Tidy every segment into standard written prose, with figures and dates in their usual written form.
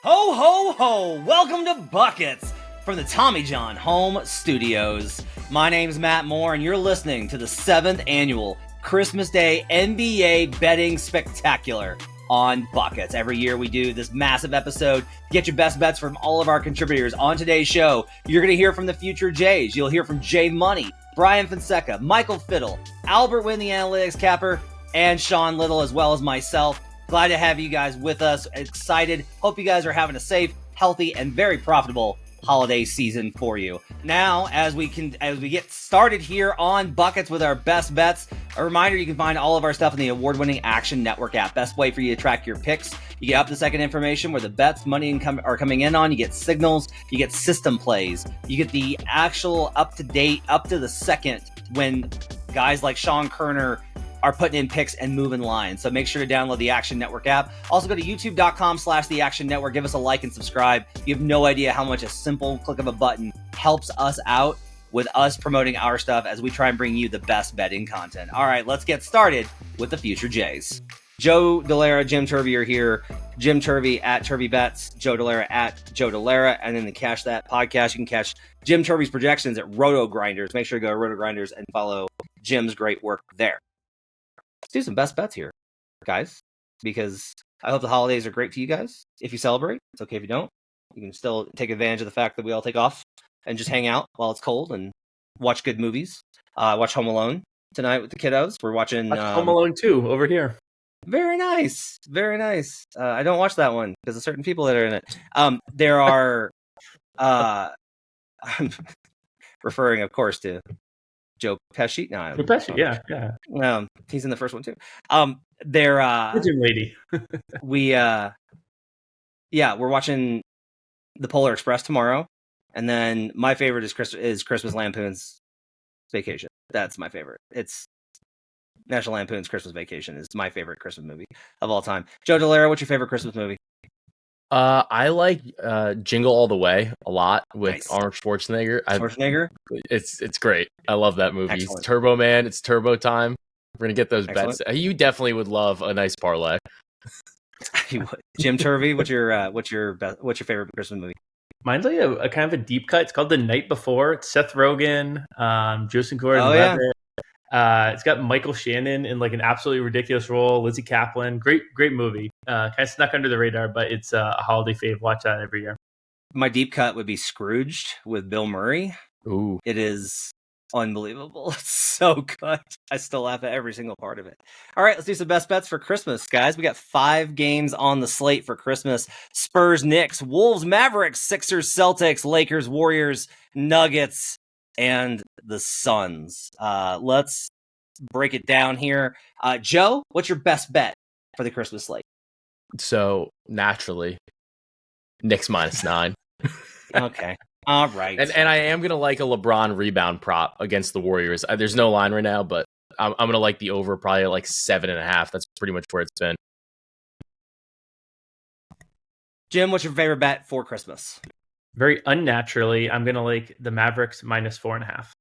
Ho, ho, ho! Welcome to Buckets from the Tommy John Home Studios. My name's Matt Moore, and you're listening to the 7th annual Christmas Day NBA Betting Spectacular on Buckets. Every year we do this massive episode to get your best bets from all of our contributors. On today's show, you're going to hear from the future Jays. You'll hear from Jay Money, Bryan Fonseca, Michael Fiddle, Albert Wynn, the analytics capper, and Sean Little, as well as myself. Glad to have you guys with us. Excited. Hope you guys are having a safe, healthy, and very profitable holiday season for you. Now, as we get started here on Buckets with our best bets, a reminder, you can find all of our stuff in the award-winning Action Network app. Best way for you to track your picks. You get up-to-second information where the bets, money are coming in on. You get signals. You get system plays. You get the actual up-to-date, up-to-the-second when guys like Sean Kerner are putting in picks and moving lines. So make sure to download the Action Network app. Also go to youtube.com/the Action Network. Give us a like and subscribe. You have no idea how much a simple click of a button helps us out with us promoting our stuff as we try and bring you the best betting content. All right, let's get started with the future Jays. Joe Dellera, Jim Turvey are here. Jim Turvey at Turvey Bets, Joe Dellera at Joe Dellera. And then to catch that podcast, you can catch Jim Turvey's projections at Roto Grinders. Make sure to go to Roto Grinders and follow Jim's great work there. Let's do some best bets here, guys, because I hope the holidays are great for you guys. If you celebrate, it's okay if you don't. You can still take advantage of the fact that we all take off and just hang out while it's cold and watch good movies. Watch Home Alone tonight with the kiddos. We're watching Home Alone 2 over here. Very nice. Very nice. I don't watch that one because of certain people that are in it. There are, I'm referring, of course, to Joe Pesci. No, Joe Pesci, yeah. He's in the first one too. They're Pigeon Lady. we're watching The Polar Express tomorrow, and then my favorite is Christmas Lampoon's Vacation. That's my favorite. It's National Lampoon's Christmas Vacation is my favorite Christmas movie of all time. Joe Dellera, what's your favorite Christmas movie? I like Jingle All the Way a lot with Nice. Arnold Schwarzenegger. It's great. I love that movie. Excellent. It's Turbo Man. It's Turbo time. We're gonna get those Excellent. bets. You definitely would love a nice parlay. Jim Turvey, what's your favorite Christmas movie? Mine's like a kind of a deep cut. It's called The Night Before. It's Seth Rogen, Joseph Gordon-Levitt. It's got Michael Shannon in like an absolutely ridiculous role. Lizzie Kaplan, great movie. Kind of snuck under the radar, but it's a holiday fave. Watch that every year. My deep cut would be Scrooged with Bill Murray. Ooh, It is unbelievable. It's so good. I still laugh at every single part of it. All right, let's do some best bets for Christmas, guys. We got 5 games on the slate for Christmas. Spurs, Knicks, Wolves, Mavericks, Sixers, Celtics, Lakers, Warriors, Nuggets, and the Suns. Let's break it down here. Joe, what's your best bet for the Christmas slate? so naturally, Knicks -9. Okay. All right. And I am gonna like a LeBron rebound prop against the Warriors. There's no line right now, but I'm gonna like the over, probably like 7.5. That's pretty much where it's been. Jim, what's your favorite bet for Christmas? Very unnaturally, I'm gonna like the Mavericks -4.5.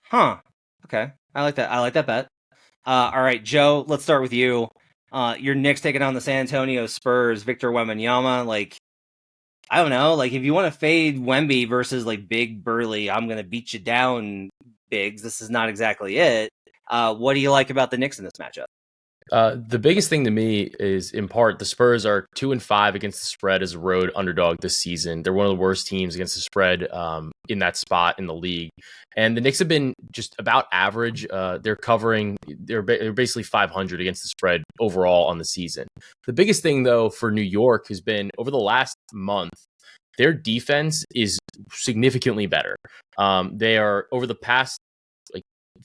Huh. Okay. I like that. I like that bet. All right, Joe, let's start with you. Your Knicks taking on the San Antonio Spurs, Victor Wembanyama. Like, I don't know. Like, if you want to fade Wemby versus like big burly, I'm going to beat you down, Biggs. This is not exactly it. What do you like about the Knicks in this matchup? The biggest thing to me is, in part, the Spurs are 2-5 against the spread as a road underdog this season. They're one of the worst teams against the spread in that spot in the league. And the Knicks have been just about average. They're basically 500 against the spread overall on the season. The biggest thing, though, for New York has been over the last month, their defense is significantly better. They are, over the past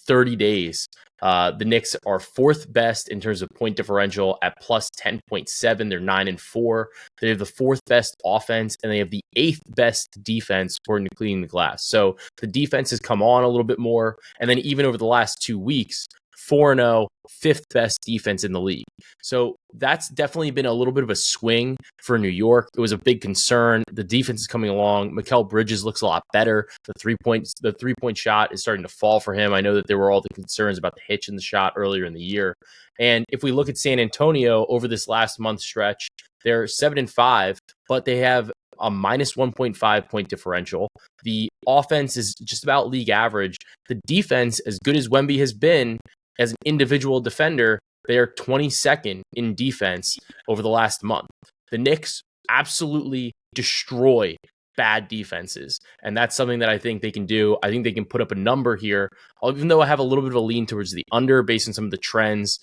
30 days, the Knicks are 4th best in terms of point differential at plus 10.7. They're 9-4. They have the 4th best offense, and they have the 8th best defense according to Cleaning the Glass. So the defense has come on a little bit more. And then even over the last 2 weeks, 4-0, fifth best defense in the league. So that's definitely been a little bit of a swing for New York. It was a big concern. The defense is coming along. Mikal Bridges looks a lot better. The 3-point shot is starting to fall for him. I know that there were all the concerns about the hitch in the shot earlier in the year. And if we look at San Antonio over this last month stretch, they're 7-5, but they have a minus 1.5 point differential. The offense is just about league average. The defense, as good as Wemby has been as an individual defender, they are 22nd in defense over the last month. The Knicks absolutely destroy bad defenses, and that's something that I think they can do. I think they can put up a number here, even though I have a little bit of a lean towards the under based on some of the trends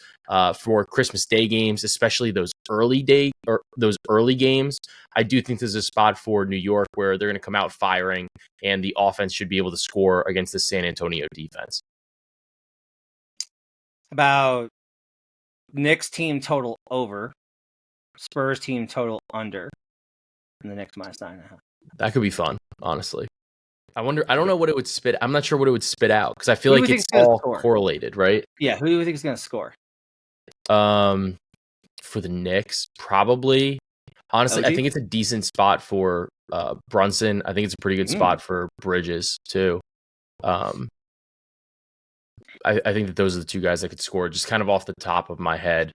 for Christmas Day games, especially those early games. I do think there's a spot for New York where they're going to come out firing, and the offense should be able to score against the San Antonio defense. About Knicks team total over, Spurs team total under, and the Knicks minus 9.5. That could be fun, honestly. I don't know what it would spit. I'm not sure what it would spit out because I feel like it's all correlated, right? Yeah, who do you think is going to score? For the Knicks, probably. Honestly, I think it's a decent spot for Brunson. I think it's a pretty good spot for Bridges too. I think that those are the two guys that could score just kind of off the top of my head.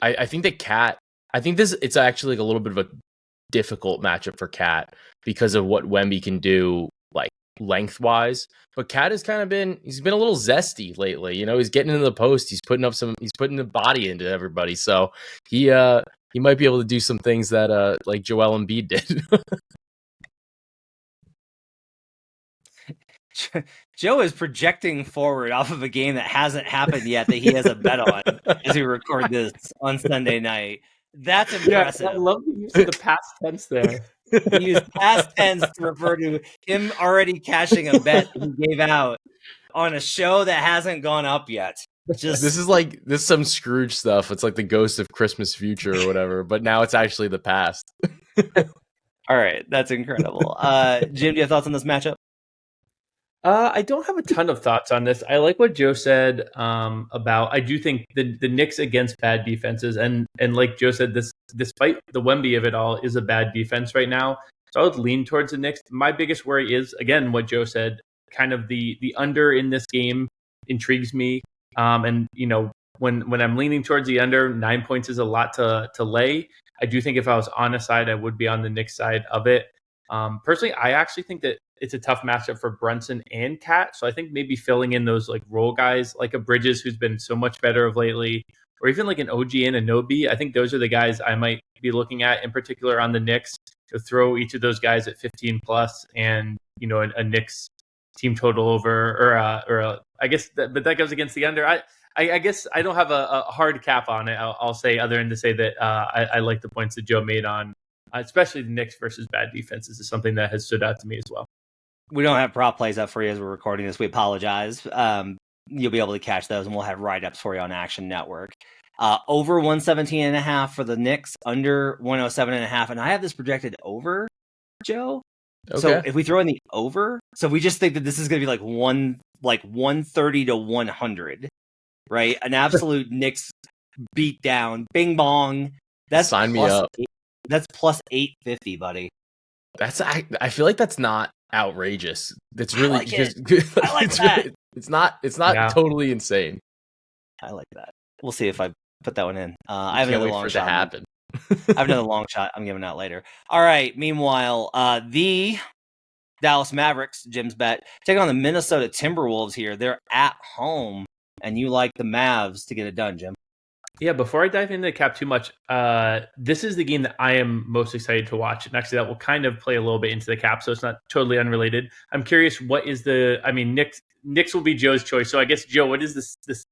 I think that Cat. I think it's actually like a little bit of a difficult matchup for Cat because of what Wemby can do like lengthwise. But Cat has kind of been a little zesty lately. You know, he's getting into the post. He's putting the body into everybody. So he might be able to do some things that like Joel Embiid did. Joe is projecting forward off of a game that hasn't happened yet that he has a bet on as we record this on Sunday night. That's impressive. Yeah, I love the use of the past tense there. He used past tense to refer to him already cashing a bet he gave out on a show that hasn't gone up yet. This is some Scrooge stuff. It's like the ghost of Christmas future or whatever, but now it's actually the past. All right, that's incredible. Jim, do you have thoughts on this matchup? I don't have a ton of thoughts on this. I like what Joe said about. I do think the Knicks against bad defenses, and like Joe said, this despite the Wemby of it all, is a bad defense right now. So I would lean towards the Knicks. My biggest worry is again what Joe said. Kind of the under in this game intrigues me, and you know when I'm leaning towards the under, 9 points is a lot to lay. I do think if I was on a side, I would be on the Knicks side of it. Personally, I actually think that it's a tough matchup for Brunson and Cat. So I think maybe filling in those like role guys like a Bridges who's been so much better of lately, or even like an OG and a Nobi. I think those are the guys I might be looking at in particular on the Knicks to throw each of those guys at 15 plus and, you know, a Knicks team total over I guess but that goes against the under. I guess I don't have a hard cap on it. I'll say other than to say that I like the points that Joe made on especially the Knicks versus bad defenses is something that has stood out to me as well. We don't have prop plays up for you as we're recording this. We apologize. You'll be able to catch those, and we'll have write-ups for you on Action Network. Over 117.5 for the Knicks, under 107.5, and I have this projected over, Joe. Okay. So if we throw in the over, so we just think that this is going to be like 130 to 100, right? An absolute Knicks beat down, bing bong. That's sign me up. That's plus 850, buddy. I feel like that's not outrageous. That's really I like that. It's not totally insane. I like that. We'll see if I put that one in. I have another long shot. To happen. I have another long shot I'm giving out later. All right. Meanwhile, the Dallas Mavericks, Jim's bet, taking on the Minnesota Timberwolves here. They're at home, and you like the Mavs to get it done, Jim. Yeah, before I dive into the cap too much, this is the game that I am most excited to watch. And actually, that will kind of play a little bit into the cap, so it's not totally unrelated. I'm curious, what is Knicks will be Joe's choice. So I guess, Joe, what is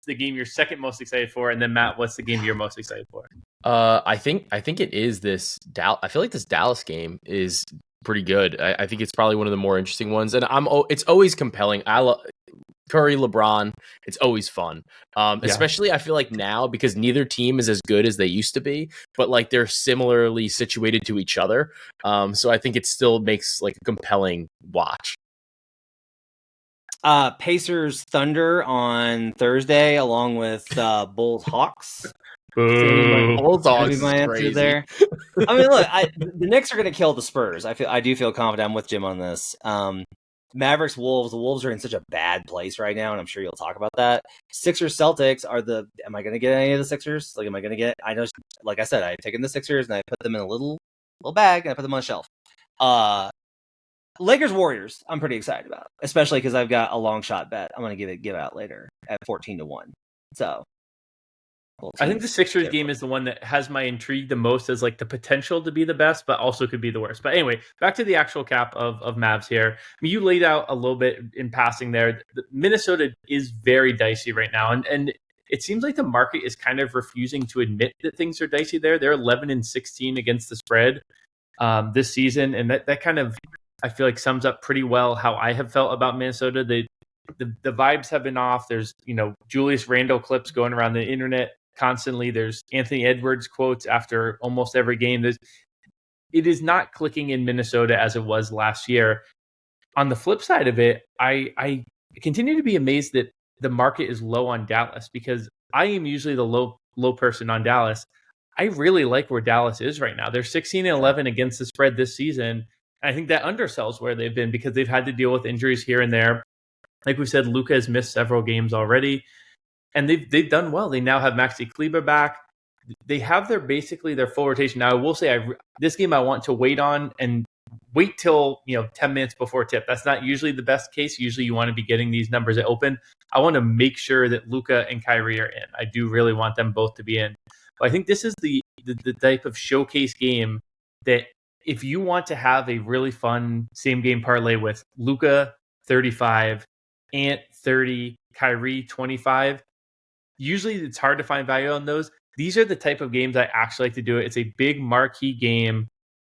the game you're second most excited for? And then, Matt, what's the game you're most excited for? I think it is this I feel like this Dallas game is pretty good. I think it's probably one of the more interesting ones. And it's always compelling. I love Curry, LeBron, it's always fun. Especially I feel like now because neither team is as good as they used to be, but like they're similarly situated to each other. So I think it still makes like a compelling watch. Pacers Thunder on Thursday, along with Bulls Hawks. Bulls Hawks Be my is answer crazy. there. I mean, look, the Knicks are going to kill the Spurs. I do feel confident. I'm with Jim on this. Mavericks Wolves. The Wolves are in such a bad place right now, and I'm sure you'll talk about that. Sixers Celtics are the. Am I going to get any of the Sixers? Like, am I going to get? I know, like I said, I've taken the Sixers and I put them in a little bag and I put them on a shelf. Lakers Warriors. I'm pretty excited about, especially because I've got a long shot bet. I'm going to give out later at 14-1. So. I think the Sixers game is the one that has my intrigue the most as like the potential to be the best, but also could be the worst. But anyway, back to the actual cap of Mavs here. I mean, you laid out a little bit in passing there. Minnesota is very dicey right now. And it seems like the market is kind of refusing to admit that things are dicey there. They're 11-16 against the spread this season. And that kind of, I feel like, sums up pretty well how I have felt about Minnesota. The vibes have been off. There's, Julius Randle clips going around the internet constantly. There's Anthony Edwards quotes after almost every game. It is not clicking in Minnesota as it was last year. On the flip side of it, I continue to be amazed that the market is low on Dallas, because I am usually the low person on Dallas. I really like where Dallas is right now. They're 16-11 against the spread this season. I think that undersells where they've been because they've had to deal with injuries here and there. Like we said, Luka has missed several games already. And they've done well. They now have Maxi Kleber back. They have basically their full rotation. Now, I will say this game I want to wait on and wait till 10 minutes before tip. That's not usually the best case. Usually you want to be getting these numbers at open. I want to make sure that Luka and Kyrie are in. I do really want them both to be in. But I think this is the type of showcase game that if you want to have a really fun same game parlay with Luka 35, Ant 30, Kyrie 25, usually it's hard to find value on those. These are the type of games I actually like to do it. It's a big marquee game.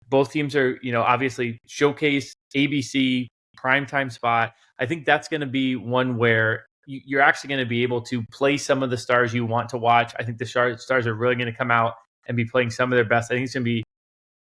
Both teams are, obviously showcase, ABC, primetime spot. I think that's going to be one where you're actually going to be able to play some of the stars you want to watch. I think the stars are really going to come out and be playing some of their best. I think it's going to be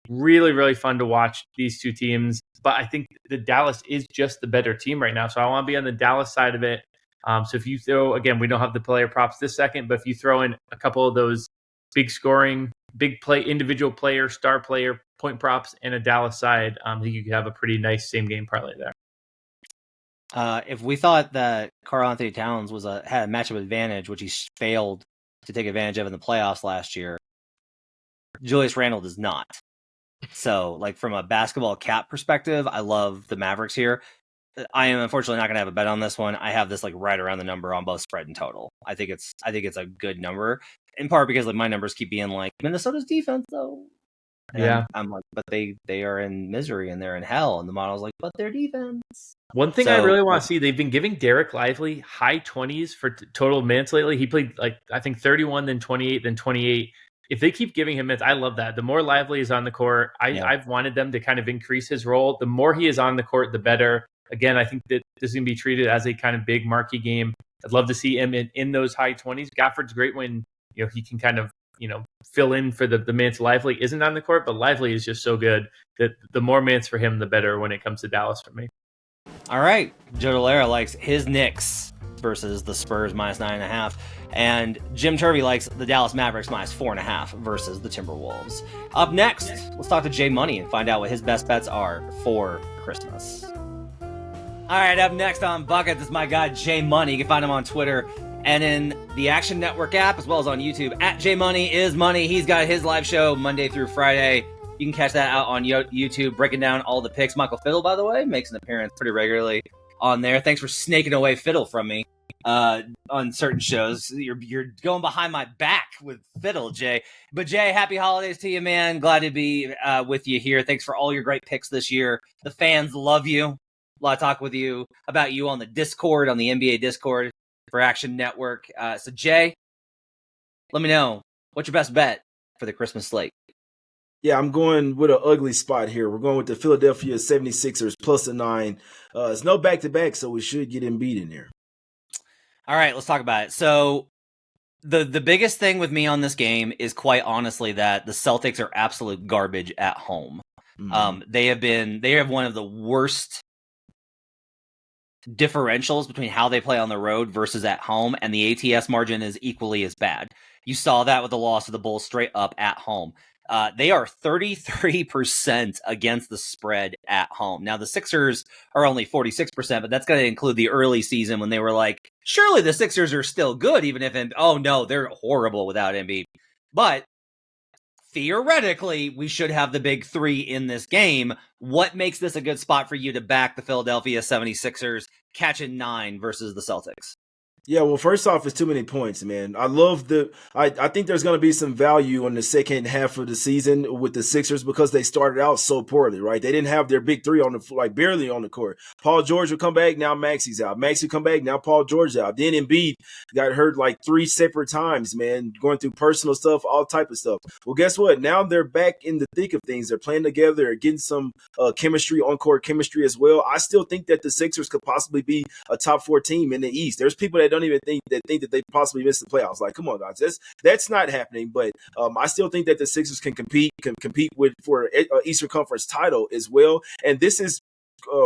really, really fun to watch these two teams. But I think the Dallas is just the better team right now. So I want to be on the Dallas side of it. So if you throw, again, we don't have the player props this second, but if you throw in a couple of those big scoring, big play, individual player, star player, point props, and a Dallas side, I think you could have a pretty nice same game parlay there. If we thought that Karl Anthony Towns had a matchup advantage, which he failed to take advantage of in the playoffs last year, Julius Randle does not. So, like, from a basketball cap perspective, I love the Mavericks here. I am unfortunately not going to have a bet on this one. I have this like right around the number on both spread and total. I think it's a good number, in part because like my numbers keep being like Minnesota's defense though. And yeah, I'm like, but they are in misery and they're in hell, and the model's like, but their defense. One thing I really want to see, they've been giving Derek Lively high 20s for total minutes lately. He played like I think 31, then 28, then 28. If they keep giving him minutes, I love that. The more Lively is on the court, I've wanted them to kind of increase his role. The more he is on the court, the better. Again, I think that this is going to be treated as a kind of big marquee game. I'd love to see him in those high 20s. Gafford's great when he can kind of fill in for the minutes Lively isn't on the court, but Lively is just so good that the more minutes for him, the better when it comes to Dallas for me. All right, Joe Dellera likes his Knicks versus the Spurs -9.5, and Jim Turvey likes the Dallas Mavericks -4.5 versus the Timberwolves. Up next, let's talk to Jay Money and find out what his best bets are for Christmas. All right, up next on Buckets is my guy, Jay Money. You can find him on Twitter and in the Action Network app, as well as on YouTube. At Jay Money is Money. He's got his live show Monday through Friday. You can catch that out on YouTube, breaking down all the picks. Michael Fiddle, by the way, makes an appearance pretty regularly on there. Thanks for snaking away Fiddle from me on certain shows. You're going behind my back with Fiddle, Jay. But Jay, happy holidays to you, man. Glad to be with you here. Thanks for all your great picks this year. The fans love you. A lot of talk with you about you on the Discord, on the NBA Discord for Action Network. So, Jay, let me know, what's your best bet for the Christmas slate? Yeah, I'm going with an ugly spot here. We're going with the Philadelphia 76ers +9. It's no back-to-back, so we should get Embiid in there. All right, let's talk about it. So, the biggest thing with me on this game is quite honestly that the Celtics are absolute garbage at home. Mm-hmm. They have one of the worst differentials between how they play on the road versus at home, and the ATS margin is equally as bad. You saw that with the loss of the Bulls straight up at home. They are 33% against the spread at home. Now, the Sixers are only 46%, but that's going to include the early season when they were like, surely the Sixers are still good, even if, oh no, they're horrible without Embiid. But theoretically, we should have the big three in this game. What makes this a good spot for you to back the Philadelphia 76ers catching 9 versus the Celtics? Yeah, well, first off, it's too many points, man. I think there's going to be some value in the second half of the season with the Sixers because they started out so poorly, right? They didn't have their big three on the barely on the court. Paul George will come back, now Maxi's out. Maxi will come back, now Paul George's out. Then Embiid got hurt like 3 separate times, man, going through personal stuff, all type of stuff. Well, guess what? Now they're back in the thick of things. They're playing together, they're getting some chemistry, on-court chemistry as well. I still think that the Sixers could possibly be a top 4 team in the East. There's people that don't even think that they possibly missed the playoffs. Like, come on, guys, that's not happening. But I still think that the Sixers can compete for an Eastern Conference title as well. And this is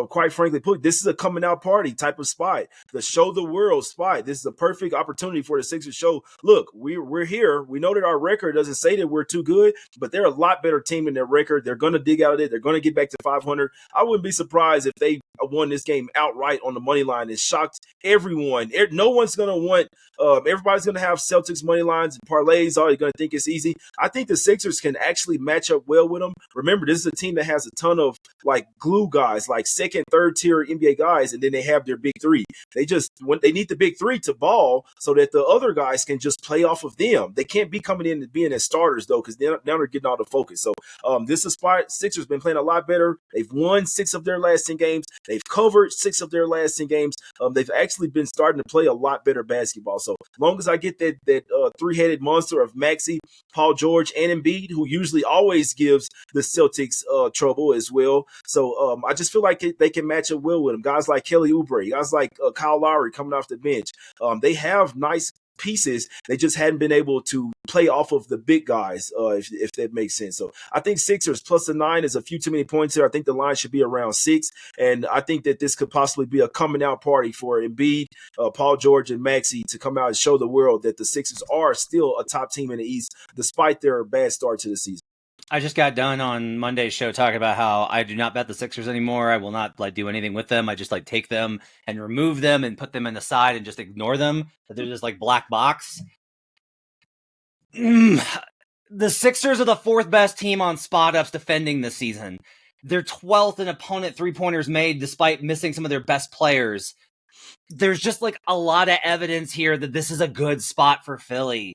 quite frankly put, this is a coming out party type of spot, the show the world spot. This is a perfect opportunity for the Sixers to show, look, we're here. We know that our record doesn't say that we're too good, but they're a lot better team in their record. They're going to dig out of it. They're going to get back to 500. I wouldn't be surprised if they won this game outright on the money line and shocked everyone. No one's going to want everybody's going to have Celtics money lines and parlays. All you're going to think it's easy. I think the Sixers can actually match up well with them. Remember, this is a team that has a ton of like glue guys, like second, third tier NBA guys, and then they have their big three. They need the big three to ball so that the other guys can just play off of them. They can't be coming in and being as starters though, because now they're getting all the focus. So this is spot. Sixers been playing a lot better. They've won 6 of their last 10 games. They've covered 6 of their last 10 games. They've actually been starting to play a lot better basketball. So as long as I get that three-headed monster of Maxey, Paul George, and Embiid, who usually always gives the Celtics trouble as well. So I just feel like they can match up well with them. Guys like Kelly Oubre, guys like Kyle Lowry coming off the bench. They have nice pieces. They just hadn't been able to play off of the big guys, if that makes sense. So I think Sixers plus the 9 is a few too many points here. I think the line should be around 6, and I think that this could possibly be a coming out party for Embiid, Paul George, and Maxey to come out and show the world that the Sixers are still a top team in the East despite their bad start to the season. I just got done on Monday's show talking about how I do not bet the Sixers anymore. I will not do anything with them. I just take them and remove them and put them in the side and just ignore them. That they're just black box. The Sixers are the 4th best team on spot ups defending this season. They're 12th in opponent 3-pointers made despite missing some of their best players. There's just a lot of evidence here that this is a good spot for Philly.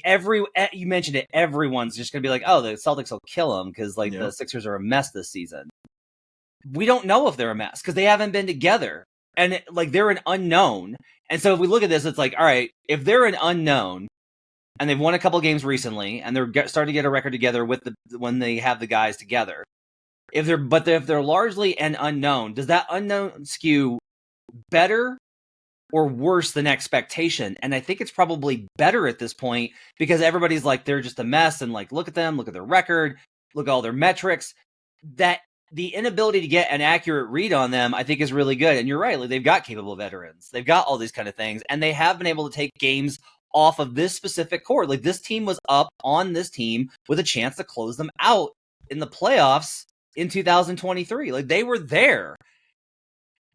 You mentioned it, everyone's just going to be oh, the Celtics will kill them because the Sixers are a mess this season. We don't know if they're a mess because they haven't been together. And they're an unknown. And so if we look at this, it's all right, if they're an unknown and they've won a couple games recently and they're starting to get a record together when they have the guys together, if they're largely an unknown, does that unknown skew better or worse than expectation? And I think it's probably better at this point because everybody's they're just a mess and look at them, look at their record, look at all their metrics. That the inability to get an accurate read on them, I think, is really good. And you're right, they've got capable veterans. They've got all these kind of things, and they have been able to take games off of this specific core. This team was up on this team with a chance to close them out in the playoffs in 2023. They were there.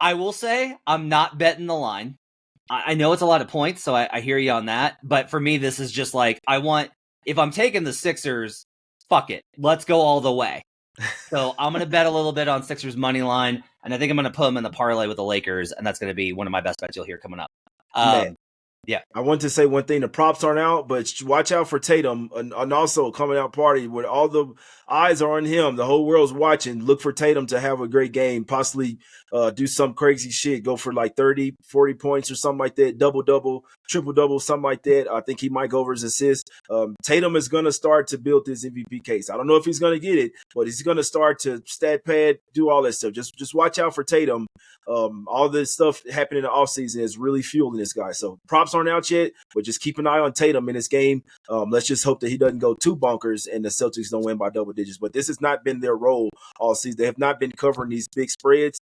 I will say I'm not betting the line. I know it's a lot of points, so I hear you on that. But for me, this is just if I'm taking the Sixers, fuck it. Let's go all the way. So I'm going to bet a little bit on Sixers money line, and I think I'm going to put them in the parlay with the Lakers, and that's going to be one of my best bets you'll hear coming up. Yeah. I want to say one thing. The props aren't out, but watch out for Tatum and also coming out party where all the eyes are on him. The whole world's watching. Look for Tatum to have a great game, possibly do some crazy shit, go for 30, 40 points or something like that, double-double, triple-double, something like that. I think he might go over his assist. Tatum is going to start to build this MVP case. I don't know if he's going to get it, but he's going to start to stat pad, do all that stuff. Just watch out for Tatum. All this stuff happening in the offseason is really fueling this guy. So props aren't out yet, but just keep an eye on Tatum in this game. Let's just hope that he doesn't go too bonkers and the Celtics don't win by double digits, but this has not been their role all season. They have not been covering these big spreads.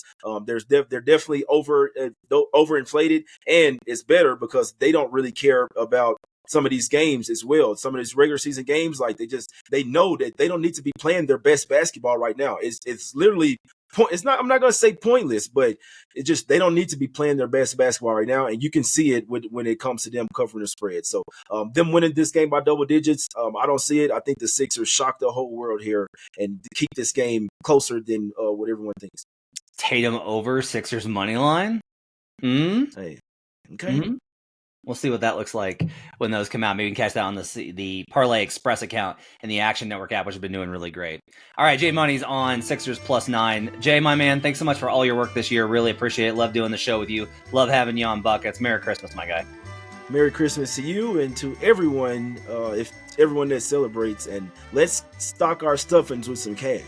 They're definitely overinflated, and it's better because they don't really care about some of these games as well. Some of these regular season games, like they know that they don't need to be playing their best basketball right now. It's literally it's not. I'm not going to say pointless, but it just they don't need to be playing their best basketball right now, and you can see it when it comes to them covering the spread. So them winning this game by double digits, I don't see it. I think the Sixers shock the whole world here and keep this game closer than what everyone thinks. Tatum over Sixers money line. Hey, okay. Mm-hmm. We'll see what that looks like when those come out. Maybe we can catch that on the Parlay Express account and the Action Network app, which has been doing really great. All right, Jay Money's on Sixers +9. Jay, my man, thanks so much for all your work this year. Really appreciate it. Love doing the show with you. Love having you on Buckets. Merry Christmas, my guy. Merry Christmas to you and to everyone, if everyone that celebrates. And let's stock our stuffings with some cash.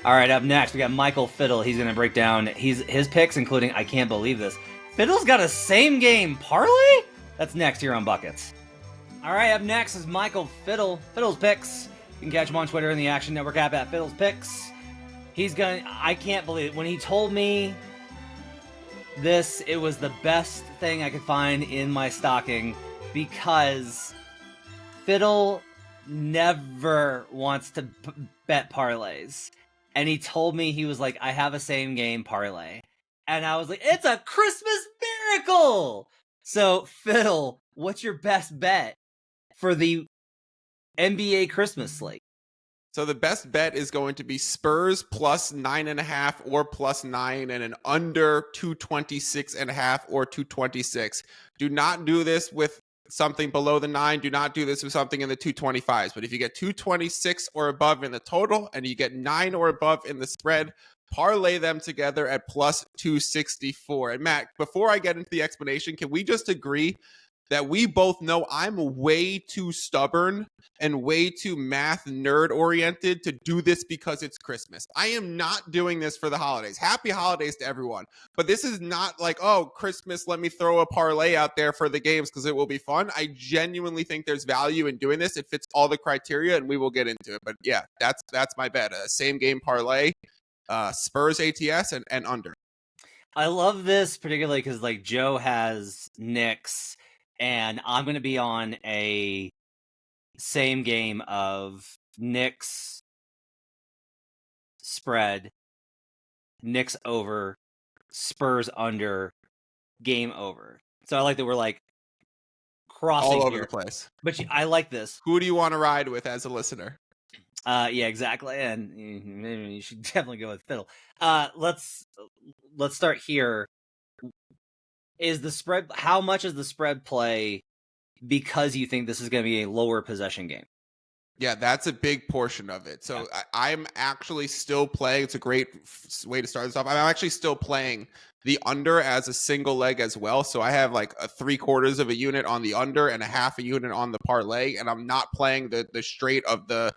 All right, up next, we got Michael Fiddle. He's going to break down his picks, including, I can't believe this, Fiddle's got a same-game parlay? That's next here on Buckets. All right, up next is Michael Fiddle. Fiddle's picks. You can catch him on Twitter and the Action Network app at Fiddle's Picks. I can't believe it. When he told me this, it was the best thing I could find in my stocking because Fiddle never wants to bet parlays. And he told me, he was like, I have a same-game parlay. And I was like, it's a Christmas miracle! So, Fiddle, what's your best bet for the NBA Christmas slate? So the best bet is going to be Spurs +9.5 or +9 and an under 226.5 or 226. Do not do this with something below the 9. Do not do this with something in the 225s. But if you get 226 or above in the total and you get 9 or above in the spread, parlay them together at +264. And Matt, before I get into the explanation, can we just agree that we both know I'm way too stubborn and way too math nerd oriented to do this because it's Christmas? I am not doing this for the holidays. Happy holidays to everyone. But this is not like, oh, Christmas, let me throw a parlay out there for the games because it will be fun. I genuinely think there's value in doing this. It fits all the criteria and we will get into it. But yeah, that's my bet. A same game parlay, Spurs ATS and under. I love this particularly because like Joe has Knicks. And I'm going to be on a same game of Knicks spread, Knicks over, Spurs under, game over. So I like that we're like crossing all over here. The place. But I like this. Who do you want to ride with as a listener? Yeah, exactly. And maybe you should definitely go with Fiddle. Let's start here. Is the spread, how much is the spread play because you think this is going to be a lower possession game? Yeah, that's a big portion of it. So I'm actually still playing. It's a great way to start this off. I'm actually still playing the under as a single leg as well. So I have like a 3/4 of a unit on the under and a half a unit on the parlay. And I'm not playing the straight of the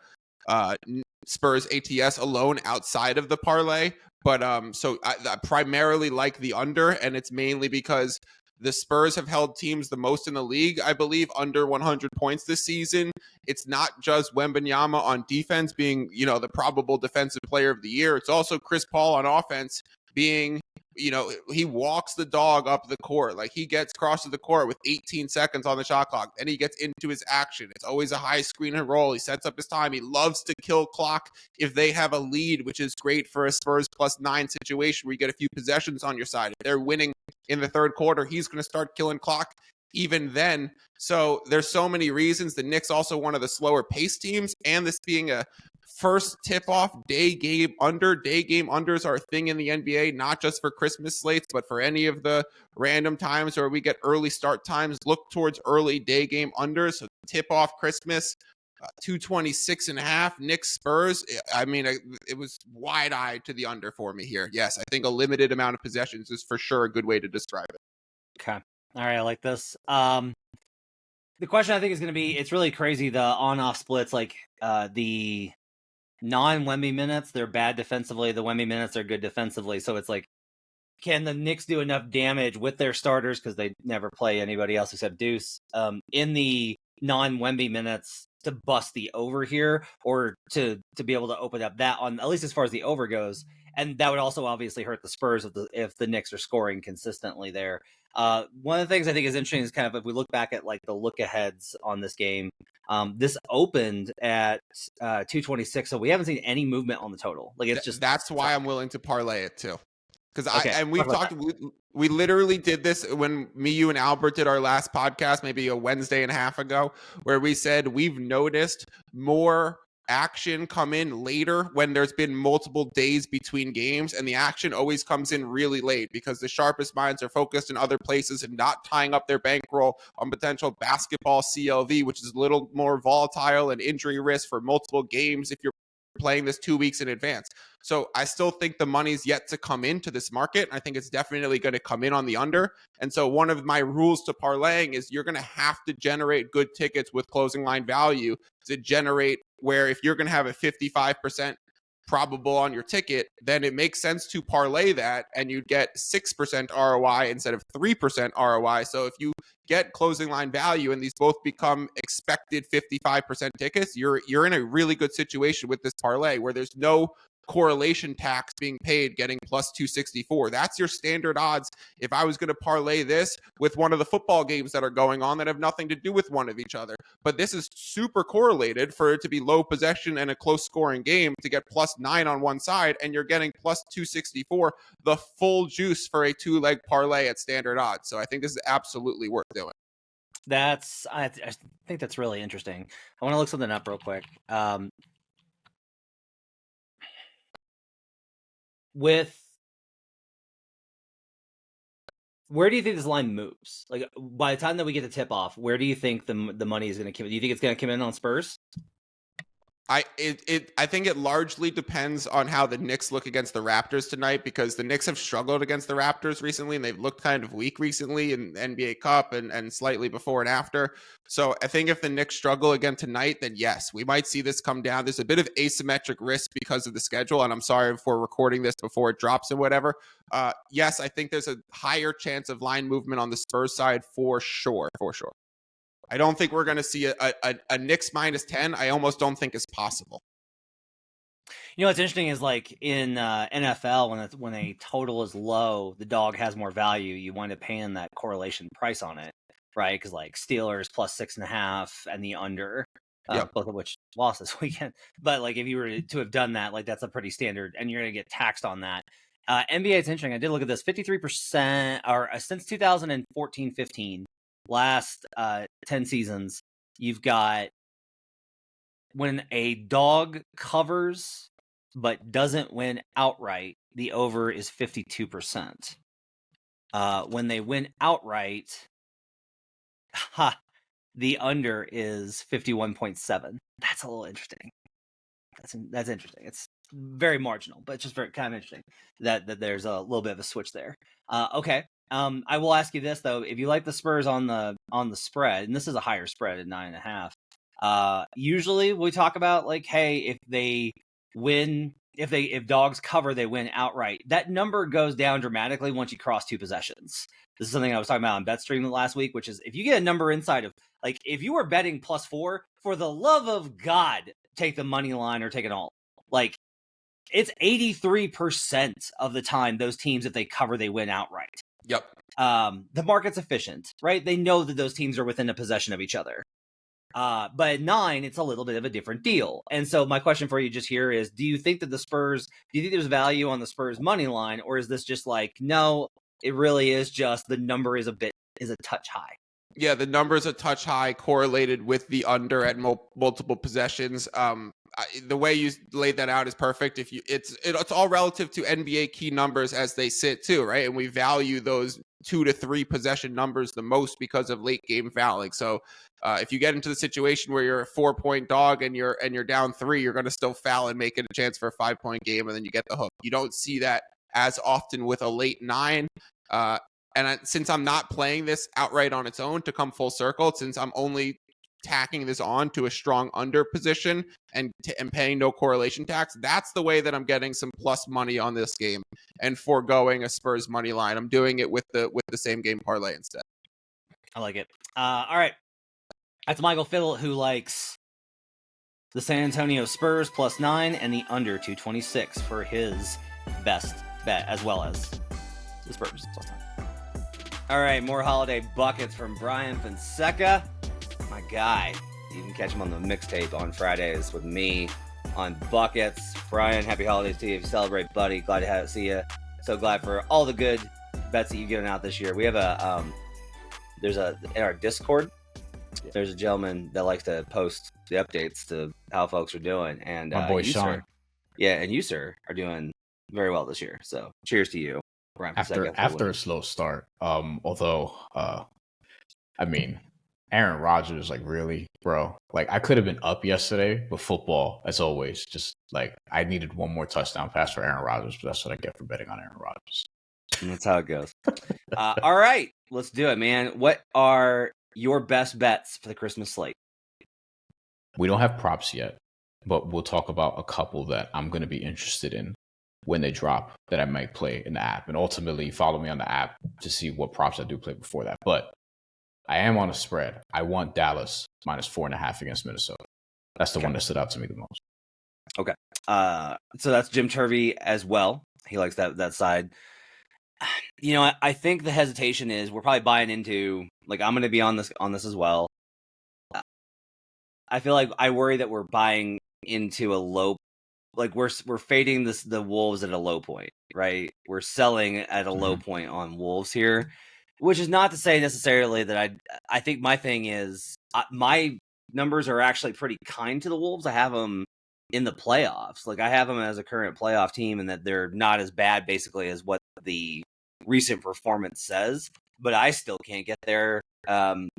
Spurs ATS alone outside of the parlay. But so I primarily like the under, and it's mainly because the Spurs have held teams the most in the league, I believe, under 100 points this season. It's not just Wembanyama on defense being, the probable defensive player of the year. It's also Chris Paul on offense being, he walks the dog up the court. Like he gets crosses the court with 18 seconds on the shot clock. Then he gets into his action. It's always a high screen and roll. He sets up his time. He loves to kill clock if they have a lead, which is great for a Spurs +9 situation where you get a few possessions on your side. If they're winning in the third quarter, he's going to start killing clock even then. So there's so many reasons. The Knicks also one of the slower pace teams, and this being a first tip-off day game unders are a thing in the NBA, not just for Christmas slates, but for any of the random times where we get early start times. Look towards early day game unders. So tip-off Christmas, 226.5, Knicks Spurs. I mean, it was wide-eyed to the under for me here. Yes, I think a limited amount of possessions is for sure a good way to describe it. Okay. All right, I like this. The question I think is going to be, it's really crazy, the on-off splits, like the non-Wemby minutes, they're bad defensively. The Wemby minutes are good defensively. So it's like, can the Knicks do enough damage with their starters, because they never play anybody else except Deuce, in the non-Wemby minutes bust the over here, or to be able to open up that on, at least as far as the over goes. And that would also obviously hurt the Spurs if the Knicks are scoring consistently there. One of the things I think is interesting is kind of, if we look back at like the look aheads on this game, this opened at 226, so we haven't seen any movement on the total. Like, it's just, that's why I'm willing to parlay it too. Because we've talk talked, we literally did this when me, you, and Albert did our last podcast, maybe a Wednesday and a half ago, where we said we've noticed more action come in later when there's been multiple days between games, and the action always comes in really late because the sharpest minds are focused in other places and not tying up their bankroll on potential basketball CLV, which is a little more volatile and injury risk for multiple games if you're playing this 2 weeks in advance. So I still think the money's yet to come into this market. I think it's definitely going to come in on the under. And so one of my rules to parlaying is you're going to have to generate good tickets with closing line value to generate, where if you're going to have a 55% probable on your ticket, then it makes sense to parlay that, and you get 6% ROI instead of 3% ROI. So if you get closing line value and these both become expected 55% tickets, you're in a really good situation with this parlay where there's no correlation tax being paid getting plus 264. That's your standard odds. If I was going to parlay this with one of the football games that are going on that have nothing to do with one of each other, but this is super correlated for it to be low possession and a close scoring game to get plus 9 on one side, and you're getting plus 264, the full juice for a 2-leg parlay at standard odds. So I think this is absolutely worth doing. I think that's really interesting. I want to look something up real quick. Where do you think this line moves? Like, by the time that we get the tip off, where do you think the money is going to come in? Do you think it's going to come in on Spurs? I think it largely depends on how the Knicks look against the Raptors tonight, because the Knicks have struggled against the Raptors recently, and they've looked kind of weak recently in the NBA Cup and slightly before and after. So I think if the Knicks struggle again tonight, then yes, we might see this come down. There's a bit of asymmetric risk because of the schedule, and I'm sorry for recording this before it drops and whatever. Yes, I think there's a higher chance of line movement on the Spurs side for sure. I don't think we're going to see a Knicks minus 10. I almost don't think is possible. You know what's interesting is, like, in NFL, when a total is low, the dog has more value. You wind up paying that correlation price on it, right? Because, like, Steelers plus 6.5 and the under, both of which lost this weekend. But, like, if you were to have done that, like, that's a pretty standard, and you're going to get taxed on that. NBA, it's interesting. I did look at this. 53%, or since 2014-15. Last 10 seasons, you've got, when a dog covers but doesn't win outright, the over is 52%. When they win outright, the under is 51.7. That's a little interesting. That's interesting. It's very marginal, but it's just very kind of interesting that there's a little bit of a switch there. Okay. I will ask you this though: if you like the Spurs on the spread, and this is a higher spread at 9.5, usually we talk about, like, hey, if they win, if dogs cover, they win outright. That number goes down dramatically once you cross 2 possessions. This is something I was talking about on BetStream last week, which is, if you get a number inside of, like, if you were betting +4, for the love of God, take the money line or take it all. Like, it's 83% of the time those teams, if they cover, they win outright. Yep. The market's efficient, right? They know that those teams are within a possession of each other. But at 9, it's a little bit of a different deal. And so my question for you just here is, do you think there's value on the Spurs money line, or is this just like, no, it really is just the number is a touch high? Yeah, the number is a touch high, correlated with the under at multiple possessions. The way you laid that out is perfect. It's all relative to NBA key numbers as they sit too, right? And we value those 2 to 3 possession numbers the most because of late game fouling. So if you get into the situation where you're a 4-point dog and you're down 3, you're going to still foul and make it a chance for a 5-point game, and then you get the hook. You don't see that as often with a late 9. Since I'm not playing this outright on its own to come full circle, since I'm only tacking this on to a strong under position and paying no correlation tax, that's the way that I'm getting some plus money on this game and foregoing a Spurs money line. I'm doing it with the same game parlay instead. I like it. All right. That's Michael Fiddle, who likes the San Antonio Spurs +9 and the under 226 for his best bet, as well as the Spurs +9. All right, more holiday buckets from Bryan Fonseca, my guy. You can catch him on the mixtape on Fridays with me on buckets. Bryan, happy holidays to you. If you celebrate, buddy, glad to see you. So glad for all the good bets that you've given out this year. We have in our Discord, there's a gentleman that likes to post the updates to how folks are doing, and my boy you, Sean. Sir, and you, sir, are doing very well this year. So cheers to you, Bryan Fonseca. After a slow start, although I mean, Aaron Rodgers, like, really, bro, like, I could have been up yesterday, but football, as always, just like, I needed one more touchdown pass for Aaron Rodgers, but that's what I get for betting on Aaron Rodgers. And that's how it goes. All right, let's do it, man. What are your best bets for the Christmas slate? We don't have props yet, but we'll talk about a couple that I'm going to be interested in when they drop that I might play in the app. And ultimately, follow me on the app to see what props I do play before that. But I am on a spread. I want Dallas -4.5 against Minnesota. That's the one that stood out to me the most. Okay. So that's Jim Turvey as well. He likes that side. You know, I think the hesitation is we're probably buying into, like, I'm going to be on this as well. I feel like I worry that we're buying into a low, like we're fading the Wolves at a low point, right? We're selling at a low point on Wolves here, which is not to say necessarily that I think my thing is my numbers are actually pretty kind to the Wolves. I have them in the playoffs. Like, I have them as a current playoff team, and that they're not as bad basically as what the recent performance says, but I still can't get there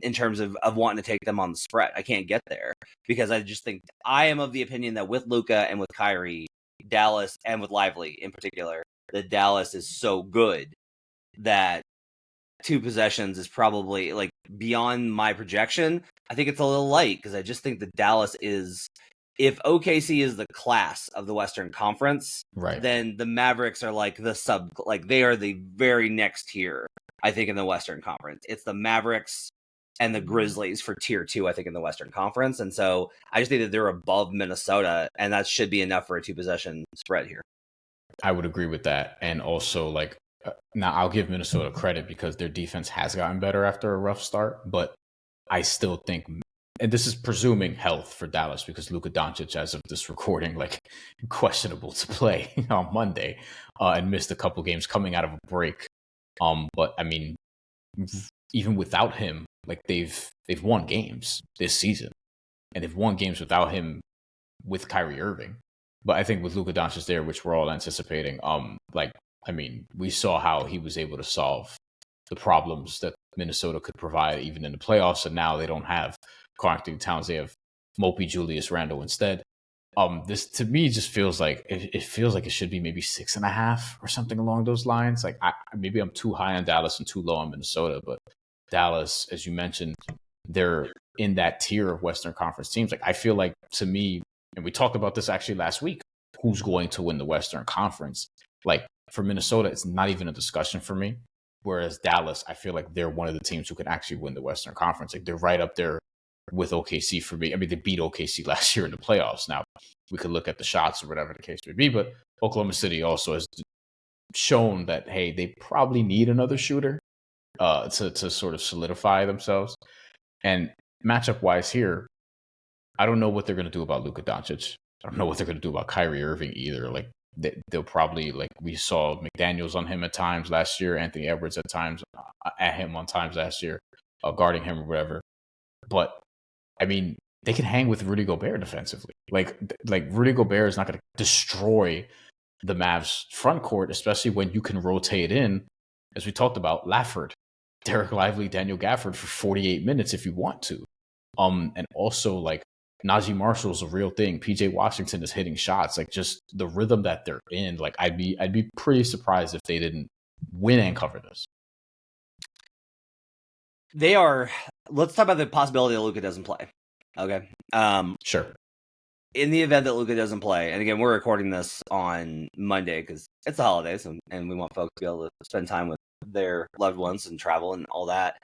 in terms of wanting to take them on the spread. I can't get there because I just think I am of the opinion that with Luka and with Kyrie, Dallas, and with Lively in particular, that Dallas is so good that 2 possessions is probably, like, beyond my projection. I think it's a little light because I just think that Dallas is, if OKC is the class of the Western Conference, right, then the Mavericks are like they are the very next tier, I think, in the Western Conference. It's the Mavericks and the Grizzlies for tier 2, I think, in the Western Conference. And so I just think that they're above Minnesota, and that should be enough for a 2-possession spread here. I would agree with that. And also, like, now I'll give Minnesota credit because their defense has gotten better after a rough start, but I still think, and this is presuming health for Dallas, because Luka Doncic, as of this recording, like, questionable to play on Monday, and missed a couple games coming out of a break. But I mean, even without him, like, they've won games this season, and they've won games without him with Kyrie Irving. But I think with Luka Doncic there, which we're all anticipating, like, I mean, we saw how he was able to solve the problems that Minnesota could provide even in the playoffs, and now they don't have Karl-Anthony Towns. They have Mopey Julius Randle instead. This, to me, just feels like it feels like it should be maybe 6.5 or something along those lines. Like, maybe I'm too high on Dallas and too low on Minnesota, but Dallas, as you mentioned, they're in that tier of Western Conference teams. Like, I feel like, to me, and we talked about this actually last week, who's going to win the Western Conference? Like, for Minnesota, it's not even a discussion for me. Whereas Dallas, I feel like they're one of the teams who can actually win the Western Conference. Like, they're right up there with OKC for me. I mean, they beat OKC last year in the playoffs. Now, we could look at the shots or whatever the case may be, but Oklahoma City also has shown that, hey, they probably need another shooter to sort of solidify themselves. And matchup-wise here, I don't know what they're going to do about Luka Doncic. I don't know what they're going to do about Kyrie Irving either. Like, they'll probably, like, we saw McDaniels on him at times last year, Anthony Edwards at times, at him on times last year, guarding him or whatever. But, I mean, they can hang with Rudy Gobert defensively. Like Rudy Gobert is not going to destroy the Mavs front court, especially when you can rotate in, as we talked about, Lafford, Derek Lively, Daniel Gafford for 48 minutes if you want to. And also, like, Najee Marshall's a real thing. PJ Washington is hitting shots. Like, just the rhythm that they're in. Like, I'd be pretty surprised if they didn't win and cover this. They are. Let's talk about the possibility that Luka doesn't play. Okay. Sure. In the event that Luka doesn't play, and again, we're recording this on Monday because it's the holidays, and we want folks to be able to spend time with their loved ones and travel and all that.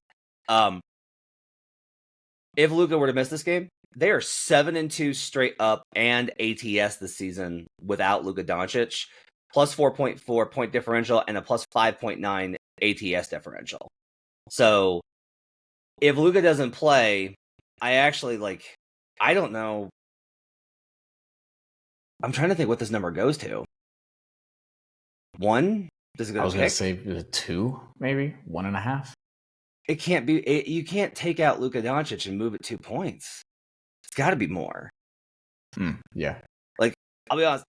If Luka were to miss this game, they are 7-2 straight up and ATS this season without Luka Doncic, plus 4.4 point differential and a plus 5.9 ATS differential. So if Luka doesn't play, I actually I don't know. I'm trying to think what this number goes to. 1? Does it go to I was going to pick? say 2, maybe 1.5. It can't be. You can't take out Luka Doncic and move it 2 points. It's got to be more. Yeah. I'll be honest.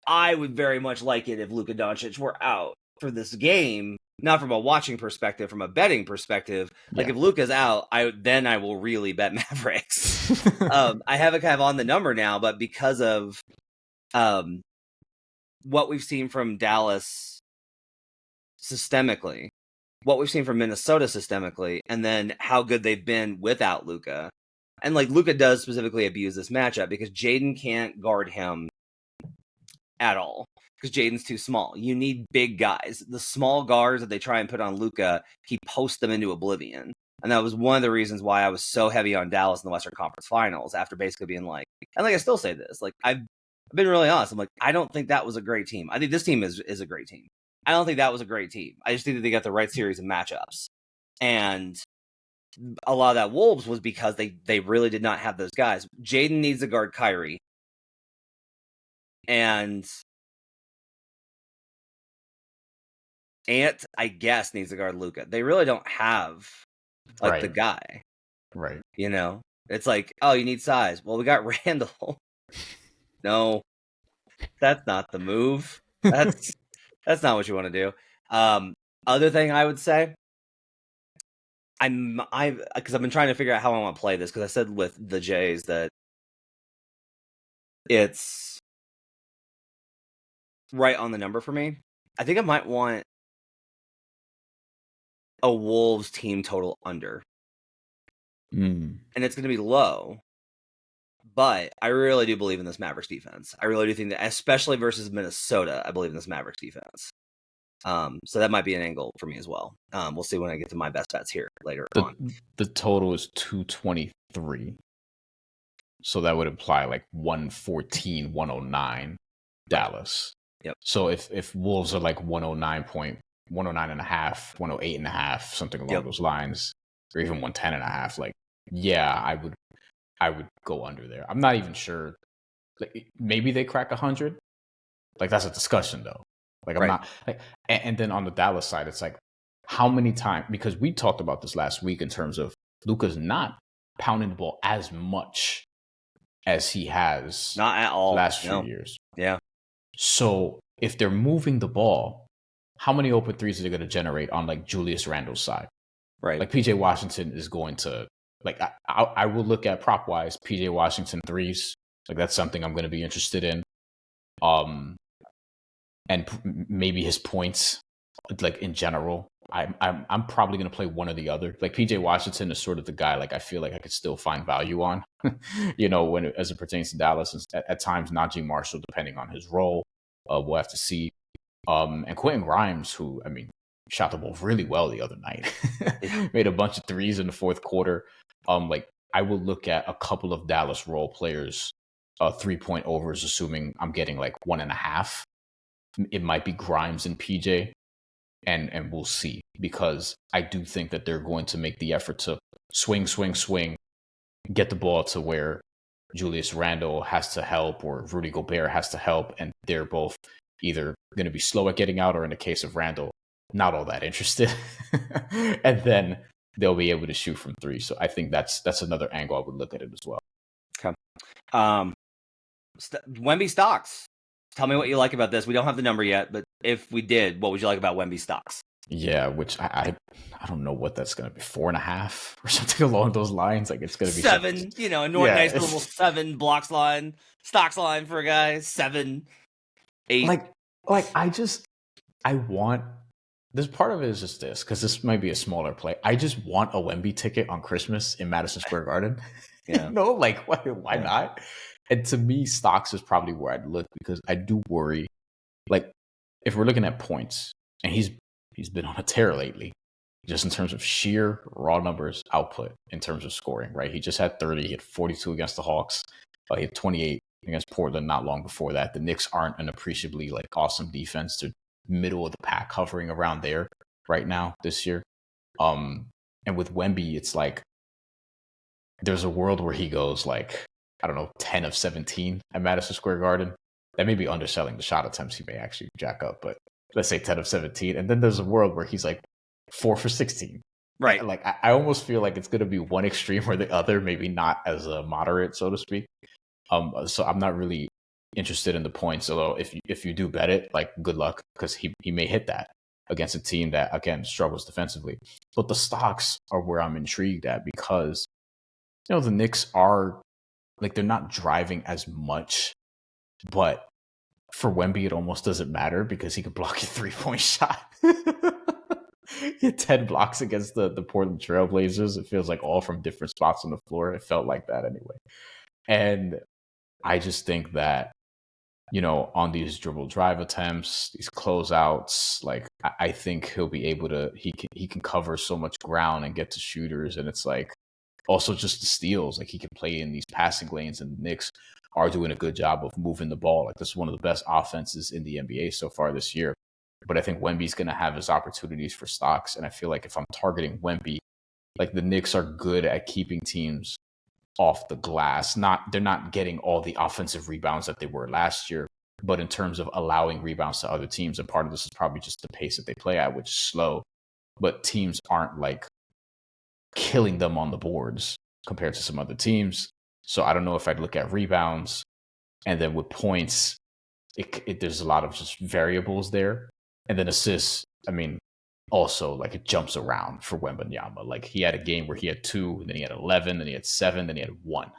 I would very much like it if Luka Doncic were out for this game. Not from a watching perspective, from a betting perspective. Like if Luka's out, I will really bet Mavericks. I have it kind of on the number now, but because of what we've seen from Dallas systemically, what we've seen from Minnesota systemically, and then how good they've been without Luka. And Luka does specifically abuse this matchup because Jaden can't guard him at all because Jaden's too small. You need big guys. The small guards that they try and put on Luka, he posts them into oblivion. And that was one of the reasons why I was so heavy on Dallas in the Western Conference Finals after basically being and I still say this, I've been really honest. I'm I don't think that was a great team. I think this team is a great team. I don't think that was a great team. I just think that they got the right series of matchups. And a lot of that Wolves was because they really did not have those guys. Jaden needs to guard Kyrie. And Ant, I guess, needs to guard Luka. They really don't have the guy. Right. It's oh, you need size. Well, we got Randall. No, that's not the move. That's not what you want to do. Other thing I would say, because I've been trying to figure out how I want to play this, because I said with the Jays that it's right on the number for me. I think I might want a Wolves team total under. And it's going to be low. But I really do believe in this Mavericks defense. I really do think that, especially versus Minnesota, I believe in this Mavericks defense. So that might be an angle for me as well. We'll see when I get to my best bets here later on. The total is 223. So that would imply 114, 109 Dallas. Yep. So if Wolves are 109 and a half, 108 and a half, something along those lines, or even 110 and a half, I would go under there. I'm not even sure. Maybe they crack 100. That's a discussion though. I'm not and then on the Dallas side, it's how many times, because we talked about this last week in terms of Luka's not pounding the ball as much as he has not at all last few years. Yeah. So if they're moving the ball, how many open threes are they going to generate on Julius Randle's side? Right. PJ Washington is going to I will look at prop wise PJ Washington threes. That's something I'm going to be interested in. And maybe his points, in general. I'm probably going to play one or the other. PJ Washington is sort of the guy I feel I could still find value on, when as it pertains to Dallas. At times Najee Marshall, depending on his role, we'll have to see. And Quentin Grimes, who shot the ball really well the other night, made a bunch of threes in the fourth quarter. I will look at a couple of Dallas role players, 3-point overs, assuming I'm getting 1.5. It might be Grimes and PJ, and we'll see, because I do think that they're going to make the effort to swing, get the ball to where Julius Randle has to help or Rudy Gobert has to help, and they're both either going to be slow at getting out, or in the case of Randle, not all that interested. And then they'll be able to shoot from three. So I think that's another angle I would look at it as well. Okay. Wemby stocks. Tell me what you like about this. We don't have the number yet, but if we did, what would you like about Wemby stocks? Yeah, which I don't know what that's going to be, 4.5 or something along those lines. It's going to be 7. A nice little 7 blocks line, stocks line for a guy. 7, 8. I want. This part of it is just this, because this might be a smaller play. I just want a Wemby ticket on Christmas in Madison Square Garden. Yeah. Why not? And to me, stocks is probably where I'd look, because I do worry, if we're looking at points, and he's been on a tear lately, just in terms of sheer raw numbers output in terms of scoring, right? He just had 30. He had 42 against the Hawks. He had 28 against Portland not long before that. The Knicks aren't an appreciably like awesome defense. They're middle of the pack, hovering around there right now this year. And with Wemby, it's like there's a world where he goes like, I don't know, 10 of 17 at Madison Square Garden. That may be underselling the shot attempts he may actually jack up, but let's say 10 of 17. And then there's a world where he's like 4 for 16. Right. Like I almost feel like it's going to be one extreme or the other, maybe not as a moderate, so to speak. So I'm not really interested in the points, although if you do bet it, like good luck, because he may hit that against a team that, again, struggles defensively. But the stocks are where I'm intrigued at, because, you know, the Knicks are, like, they're not driving as much, but for Wemby, it almost doesn't matter because he could block a 3-point shot. He had 10 blocks against the Portland Trailblazers. It feels like all from different spots on the floor. It felt like that anyway. And I just think that, you know, on these dribble drive attempts, these closeouts, like I think he'll be able to, he can cover so much ground and get to shooters. And it's like also just the steals, like he can play in these passing lanes, and the Knicks are doing a good job of moving the ball. Like this is one of the best offenses in the NBA so far this year. But I think Wemby's going to have his opportunities for stocks. And I feel like if I'm targeting Wemby, like the Knicks are good at keeping teams off the glass. They're not getting all the offensive rebounds that they were last year, but in terms of allowing rebounds to other teams, and part of this is probably just the pace that they play at, which is slow, but teams aren't like killing them on the boards compared to some other teams. So I don't know if I'd look at rebounds, and then with points, there's a lot of just variables there. And then assists, I mean, also, like, it jumps around for Wembanyama. Like, he had a game where he had 2, then he had 11, then he had 7, then he had 1.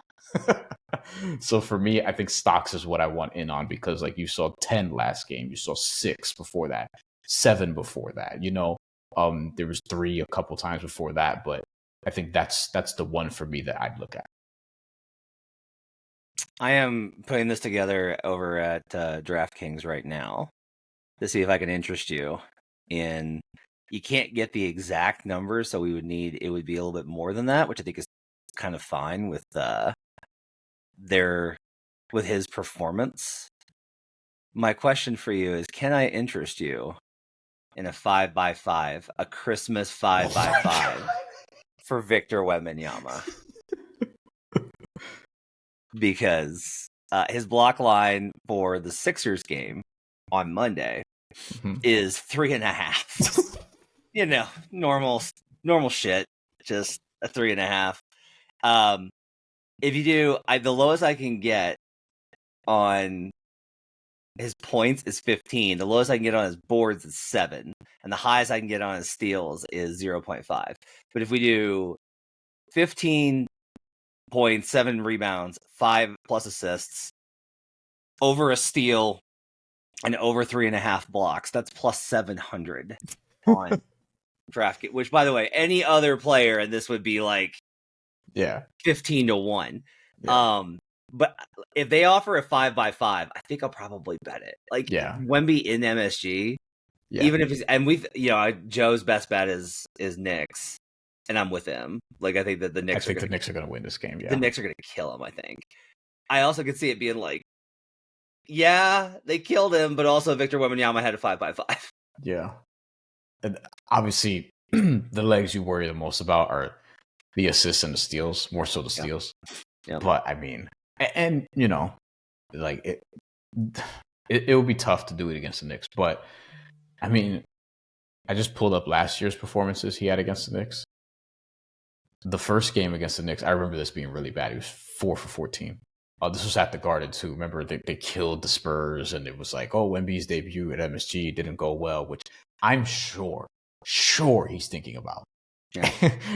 So for me, I think stocks is what I want in on, because, like, you saw 10 last game, you saw 6 before that, 7 before that. You know, there was 3 a couple times before that, but I think that's the one for me that I'd look at. I am putting this together over at DraftKings right now to see if I can interest you in. You can't get the exact numbers, so it would be a little bit more than that, which I think is kind of fine with his performance. My question for you is, can I interest you in a 5x5, a Christmas 5x5 for Victor Wembanyama? Because his block line for the Sixers game on Monday is 3.5. You know, normal shit, just a 3.5. If you do, the lowest I can get on his points is 15. The lowest I can get on his boards is 7. And the highest I can get on his steals is 0.5. But if we do 15 points, 7 rebounds, 5 plus assists, over a steal, and over 3.5 blocks, that's plus 700 on DraftKings, which, by the way, any other player, and this would be like 15-1. Yeah. But if they offer a 5x5, I think I'll probably bet it. Like, Wemby in MSG, even if he's, Joe's best bet is Knicks, and I'm with him. Like, I think that the Knicks are going to win this game. Yeah, the Knicks are going to kill him, I think. I also could see it being like, they killed him, but also Victor Wembanyama had a 5x5. Yeah. And obviously, the legs you worry the most about are the assists and the steals, more so the steals. Yeah. But I mean, and you know, like it would be tough to do it against the Knicks. But I mean, I just pulled up last year's performances he had against the Knicks. The first game against the Knicks, I remember this being really bad. He was 4 for 14. This was at the Garden too. Remember, they killed the Spurs, and it was like, Wemby's debut at MSG didn't go well, which I'm sure he's thinking about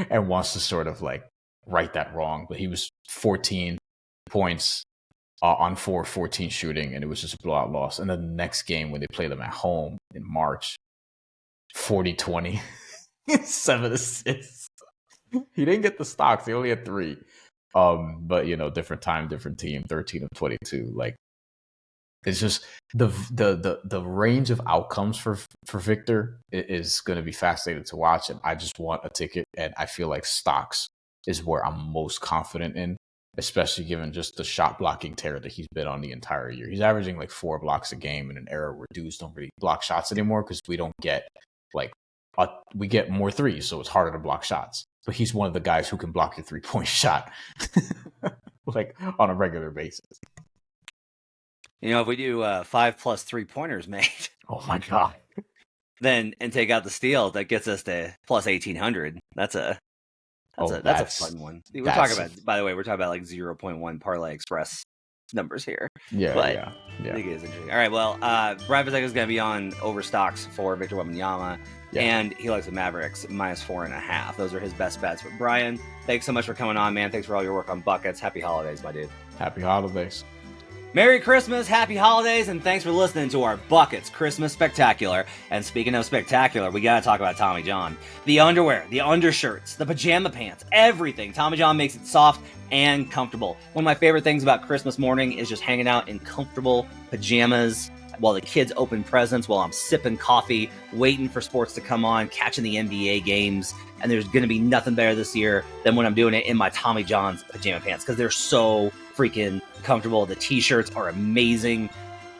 and wants to sort of like right that wrong. But he was 14 points on 4-14 shooting, and it was just a blowout loss. And then the next game when they play them at home in March, 40-20, 7 assists. He didn't get the stocks. He only had 3. But, you know, different time, different team, 13 of 22. Like, It's just the range of outcomes for Victor is going to be fascinating to watch, and I just want a ticket. And I feel like stocks is where I'm most confident in, especially given just the shot blocking tear that he's been on the entire year. He's averaging like 4 blocks a game in an era where dudes don't really block shots anymore because we don't get we get more threes, so it's harder to block shots. But he's one of the guys who can block your 3-point shot like on a regular basis. You know, if we do 5 plus 3-pointers made, oh my god, then and take out the steal, that gets us to plus 1,800. That's a fun one. We're talking about, by the way, like 0.1 Parlay Express numbers here. Yeah, but yeah. I think it is interesting. All right, well, Bryan Fonseca is going to be on Overstocks for Victor Wembanyama, and he likes the Mavericks -4.5. Those are his best bets. But Bryan, thanks so much for coming on, man. Thanks for all your work on buckets. Happy holidays, my dude. Happy holidays. Merry Christmas, happy holidays, and thanks for listening to our Buckets Christmas Spectacular. And speaking of spectacular, we gotta talk about Tommy John. The underwear, the undershirts, the pajama pants, everything. Tommy John makes it soft and comfortable. One of my favorite things about Christmas morning is just hanging out in comfortable pajamas while the kids open presents, while I'm sipping coffee, waiting for sports to come on, catching the NBA games. And there's gonna be nothing better this year than when I'm doing it in my Tommy John's pajama pants, because they're so freaking comfortable. The t-shirts are amazing.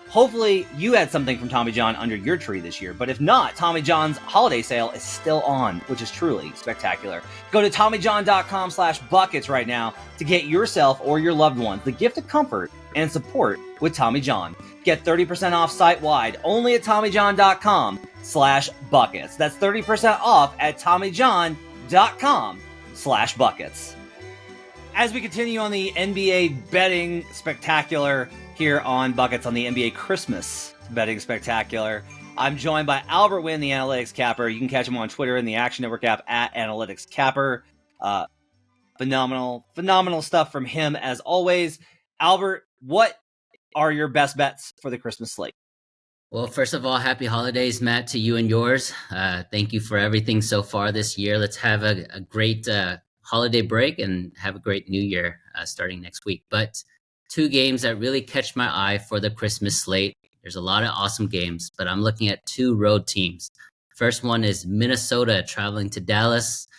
Hopefully you had something from Tommy John under your tree this year, but if not, Tommy John's holiday sale is still on, which is truly spectacular. Go to TommyJohn.com/buckets right now to get yourself or your loved ones the gift of comfort and support with Tommy John. Get 30% off site-wide only at TommyJohn.com/buckets. That's 30% off at TommyJohn.com/buckets. As we continue on the NBA betting spectacular here on Buckets on the NBA Christmas betting spectacular, I'm joined by Albert Nguyen, the Analytics Capper. You can catch him on Twitter in the Action Network app at Analytics Capper. Phenomenal stuff from him as always. Albert, what are your best bets for the Christmas slate? Well, first of all, happy holidays, Matt, to you and yours. Thank you for everything so far this year. Let's have a great holiday break and have a great new year starting next week. But 2 games that really catch my eye for the Christmas slate. There's a lot of awesome games, but I'm looking at 2 road teams. First one is Minnesota traveling to Dallas.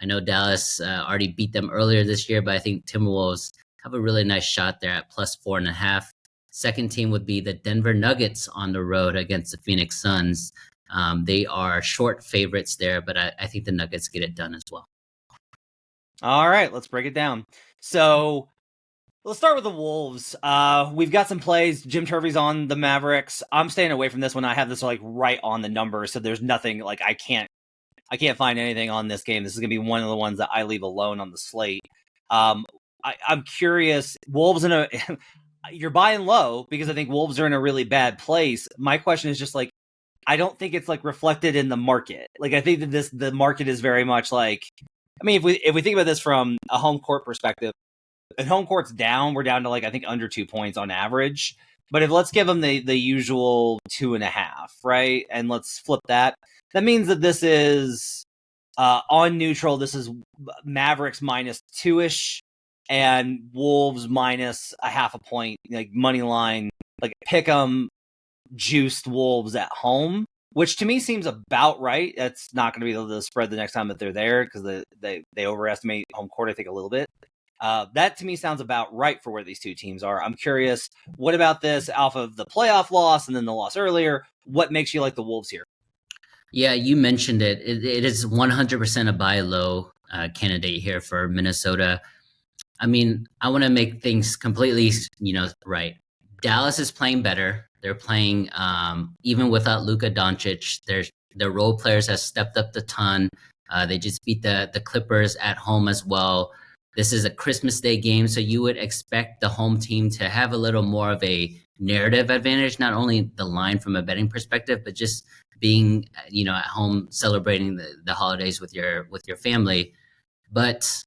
I know Dallas already beat them earlier this year, but I think Timberwolves have a really nice shot there at +4.5. Second team would be the Denver Nuggets on the road against the Phoenix Suns. They are short favorites there, but I think the Nuggets get it done as well. All right, let's break it down. So let's start with the Wolves. We've got some plays. Jim Turvey's on the Mavericks. I'm staying away from this one. I have this like right on the number, so there's nothing like I can't find anything on this game. This is gonna be one of the ones that I leave alone on the slate. I'm curious. Wolves you're buying low because I think Wolves are in a really bad place. My question is just like, I don't think it's like reflected in the market. Like I think that the market is very much like. I mean, if we think about this from a home court perspective, if home court's down, we're down to like I think under 2 points on average. But let's give them the usual 2.5, right? And let's flip that. That means that this is on neutral. This is Mavericks -2-ish and Wolves -0.5 point, like money line, like pick 'em juiced Wolves at home. Which to me seems about right. That's not going to be the spread the next time that they're there because they overestimate home court, I think, a little bit. That to me sounds about right for where these 2 teams are. I'm curious, what about this off of the playoff loss and then the loss earlier? What makes you like the Wolves here? Yeah, you mentioned it. It is 100% a buy low candidate here for Minnesota. I mean, I want to make things completely, right. Dallas is playing better. They're playing even without Luka Doncic. Their role players have stepped up a ton. They just beat the Clippers at home as well. This is a Christmas Day game, so you would expect the home team to have a little more of a narrative advantage, not only the line from a betting perspective, but just being at home celebrating the holidays with your family. But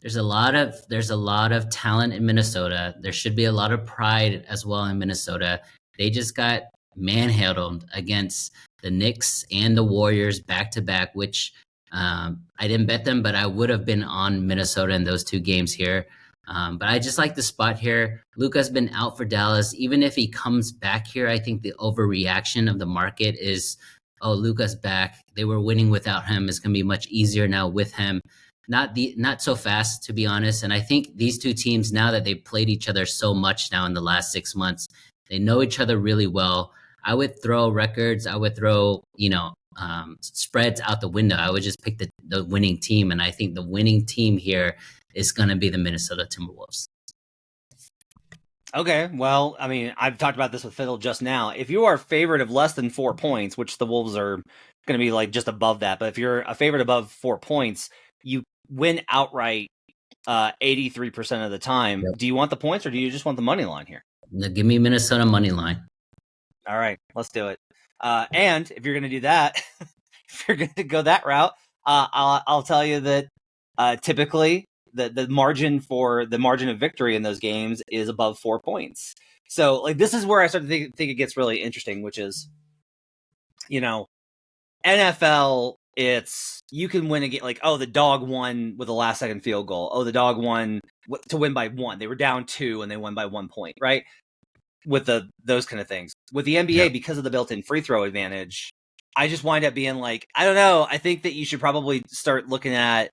there's a lot of talent in Minnesota. There should be a lot of pride as well in Minnesota. They just got manhandled against the Knicks and the Warriors back-to-back, which I didn't bet them, but I would have been on Minnesota in those 2 games here. But I just like the spot here. Luka's been out for Dallas. Even if he comes back here, I think the overreaction of the market is, oh, Luka's back. They were winning without him. It's going to be much easier now with him. Not so fast, to be honest. And I think these two teams, now that they've played each other so much now in the last 6 months, they know each other really well. I would throw records. I would throw, spreads out the window. I would just pick the winning team. And I think the winning team here is going to be the Minnesota Timberwolves. Okay, well, I mean, I've talked about this with Fiddle just now. If you are a favorite of less than 4 points, which the Wolves are going to be like just above that, but if you're a favorite above 4 points, you win outright 83% of the time. Yep. Do you want the points or do you just want the money line here? Now give me Minnesota money line. All right, let's do it. And if you're going to do that, if you're going to go that route, I'll tell you that typically the margin of victory in those games is above 4 points. So like this is where I start to think it gets really interesting, which is, NFL, it's you can win a game like, oh, the dog won with a last second field goal. Oh, the dog won to win by 1. They were down 2 and they won by 1 point, right? With those kind of things. With the NBA, because of the built-in free throw advantage, I just wind up being like, I don't know. I think that you should probably start looking at.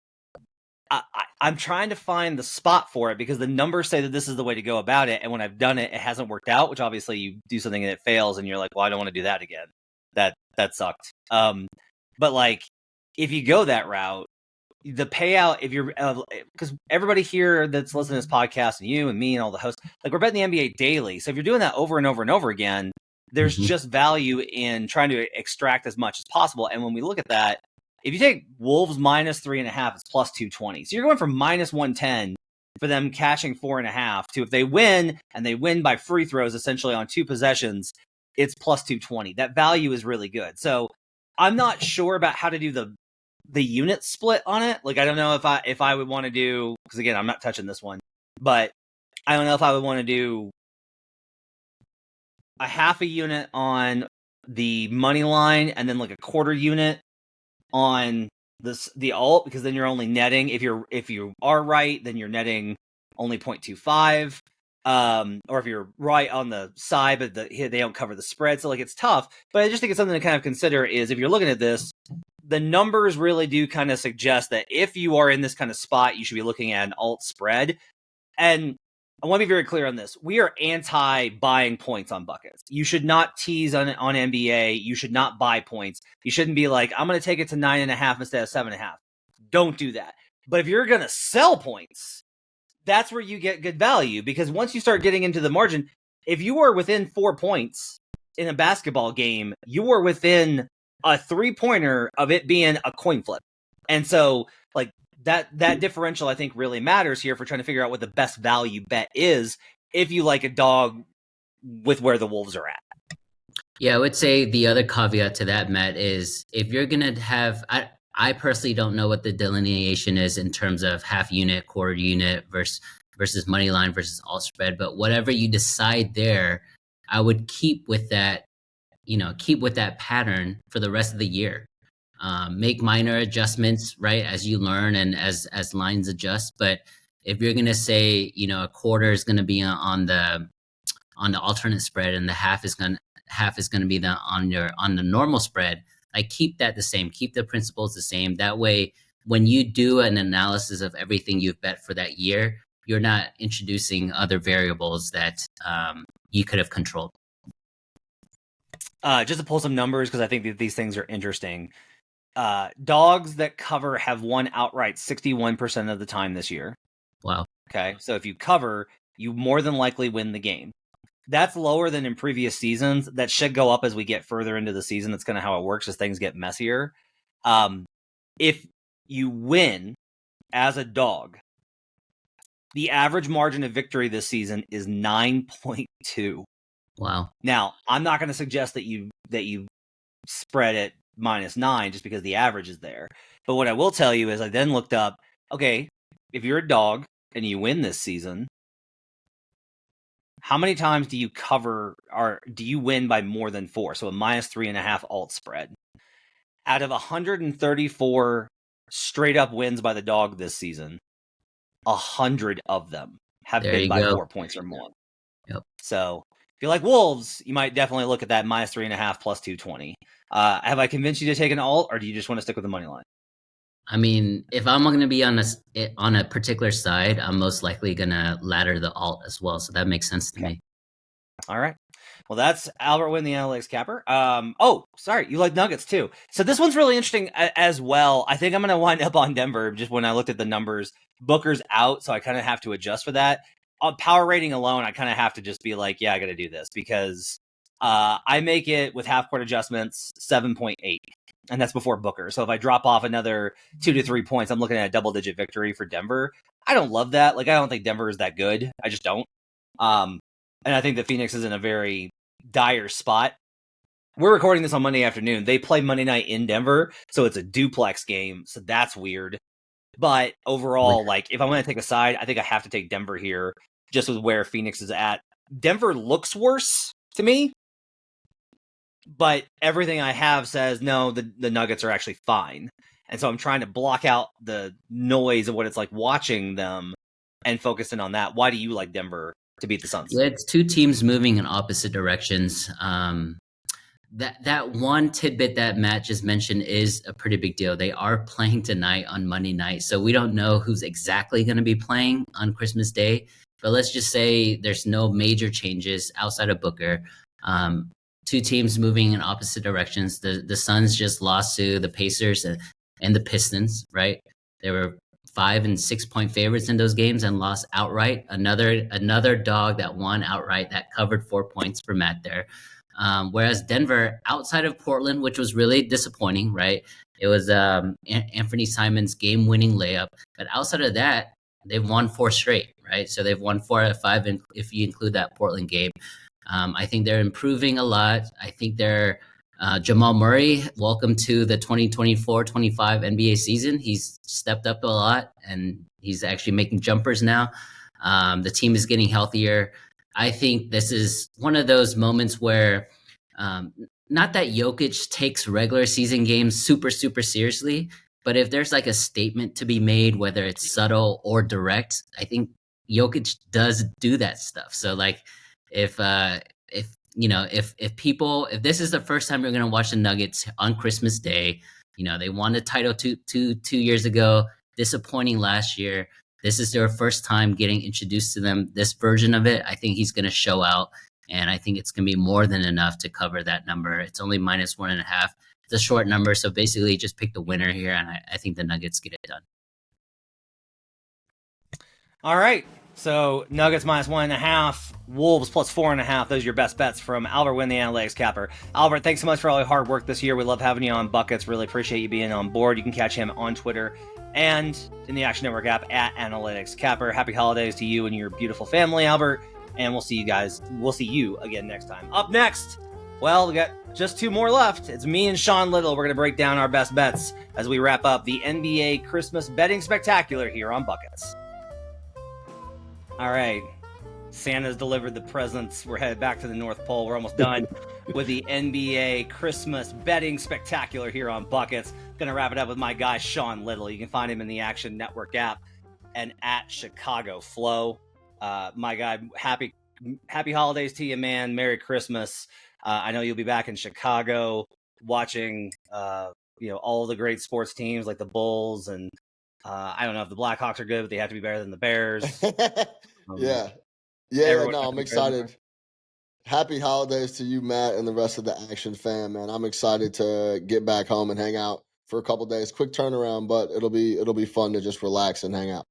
I'm trying to find the spot for it because the numbers say that this is the way to go about it, and when I've done it, it hasn't worked out. Which obviously, you do something and it fails, and you're like, well, I don't want to do that again. That sucked. But like, if you go that route, the payout, if you're, because everybody here that's listening to this podcast, and you and me and all the hosts, like we're betting the NBA daily. So if you're doing that over and over and over again, there's just value in trying to extract as much as possible. And when we look at that, if you take Wolves minus 3.5, it's plus 220. So you're going from minus 110 for them cashing 4.5 to if they win and they win by free throws, essentially on 2 possessions, it's plus 220. That value is really good. So I'm not sure about how to do the unit split on it. Like, I don't know if I would want to do, because again, I'm not touching this one, but I don't know if I would want to do a half a unit on the money line and then like a quarter unit on the alt, because then you're only netting, if you are right, then you're netting only 0.25. Or if you're right on the side, but they don't cover the spread. So like it's tough, but I just think it's something to kind of consider is if you're looking at this, the numbers really do kind of suggest that if you are in this kind of spot, you should be looking at an alt spread. And I want to be very clear on this. We are anti buying points on buckets. You should not tease on NBA. You should not buy points. You shouldn't be like, I'm going to take it to 9.5 instead of 7.5. Don't do that. But if you're going to sell points, that's where you get good value, because once you start getting into the margin, if you are within 4 points in a basketball game, you are within a 3-pointer of it being a coin flip. And so like that differential, I think, really matters here for trying to figure out what the best value bet is if you like a dog with where the Wolves are at. Yeah, I would say the other caveat to that, Matt, is if you're going to have, I personally don't know what the delineation is in terms of half unit, quarter unit versus money line versus alt spread. But whatever you decide there, I would keep with that pattern for the rest of the year. Make minor adjustments, right, as you learn and as lines adjust. But if you're going to say, a quarter is going to be on the alternate spread and the half is going to be on the normal spread, like keep that the same, keep the principles the same. That way, when you do an analysis of everything you've bet for that year, you're not introducing other variables that you could have controlled. Just to pull some numbers, because I think that these things are interesting. Dogs that cover have won outright 61% of the time this year. Wow. Okay, so if you cover, you more than likely win the game. That's lower than in previous seasons. That should go up as we get further into the season. That's kind of how it works as things get messier. If you win as a dog, the average margin of victory this season is 9.2. Wow. Now, I'm not going to suggest that you spread it -9 just because the average is there. But what I will tell you is I then looked up, okay, if you're a dog and you win this season, how many times do you cover or do you win by more than 4? So a -3.5 alt spread. Out of 134 straight up wins by the dog this season, 100 of them have There been you by go. 4 points or more. Yep. So if you like Wolves, you might definitely look at that -3.5 plus 220. Have I convinced you to take an alt, or do you just want to stick with the money line? I mean, if I'm going to be on a particular side, I'm most likely going to ladder the alt as well. So that makes sense to me. All right. Well, that's Albert Nguyen, the analytics capper. Sorry, you like Nuggets too. So this one's really interesting as well. I think I'm going to wind up on Denver just when I looked at the numbers. Booker's out, so I kind of have to adjust for that. On power rating alone, I kind of have to just be like, yeah, I got to do this because I make it with half court adjustments 7.8, and that's before Booker. So if I drop off another 2 to 3 points, I'm looking at a double-digit victory for Denver. I don't love that. Like, I don't think Denver is that good. I just don't. And I think that Phoenix is in a very dire spot. We're recording this on Monday afternoon. They play Monday night in Denver, so it's a duplex game, so that's weird. But overall, like, if I want to take a side, I think I have to take Denver here, just with where Phoenix is at. Denver looks worse to me, but everything I have says, no, the Nuggets are actually fine. And so I'm trying to block out the noise of what it's like watching them and focus in on that. Why do you like Denver to beat the Suns? Yeah, it's two teams moving in opposite directions. That one tidbit that Matt just mentioned is a pretty big deal. They are playing tonight on Monday night, so we don't know who's exactly going to be playing on Christmas Day. But let's just say there's no major changes outside of Booker. Two teams moving in opposite directions. The Suns just lost to the Pacers and the Pistons, right? They were 5 and 6 point favorites in those games and lost outright. Another dog that won outright that covered 4 points for Matt there. Whereas Denver, outside of Portland, which was really disappointing, right? It was Anthony Simon's game-winning layup. But outside of that, they've won 4 straight, right? So they've won 4 out of 5 if you include that Portland game. I think they're improving a lot. I think they're Jamal Murray, welcome to the 2024-25 NBA season. He's stepped up a lot, and he's actually making jumpers now. The team is getting healthier. I think this is one of those moments where not that Jokic takes regular season games super, super seriously, but if there's like a statement to be made, whether it's subtle or direct, I think Jokic does do that stuff. So like if this is the first time you're going to watch the Nuggets on Christmas Day, they won the title two years ago, disappointing last year. This is their first time getting introduced to them. This version of it, I think he's going to show out, and I think it's going to be more than enough to cover that number. It's only -1.5. It's a short number, so basically just pick the winner here, and I think the Nuggets get it done. All right. So Nuggets -1.5, Wolves +4.5. Those are your best bets from Albert Nguyen, the analytics capper. Albert, thanks so much for all your hard work this year. We love having you on Buckets. Really appreciate you being on board. You can catch him on Twitter and in the Action Network app at Analytics Capper. Happy holidays to you and your beautiful family, Albert. And we'll see you again next time. Up next, well, we got just 2 more left. It's me and Sean Little. We're going to break down our best bets as we wrap up the NBA Christmas Betting Spectacular here on Buckets. All right. Santa's delivered the presents. We're headed back to the North Pole. We're almost done with the NBA Christmas Betting Spectacular here on Buckets. Going to wrap it up with my guy, Sean Little. You can find him in the Action Network app and at Chicago Flow. My guy, happy holidays to you, man. Merry Christmas. I know you'll be back in Chicago watching, all the great sports teams like the Bulls and I don't know if the Blackhawks are good, but they have to be better than the Bears. Yeah, no, I'm excited. Happy holidays to you, Matt, and the rest of the Action fam, man. I'm excited to get back home and hang out for a couple days. Quick turnaround, but it'll be fun to just relax and hang out.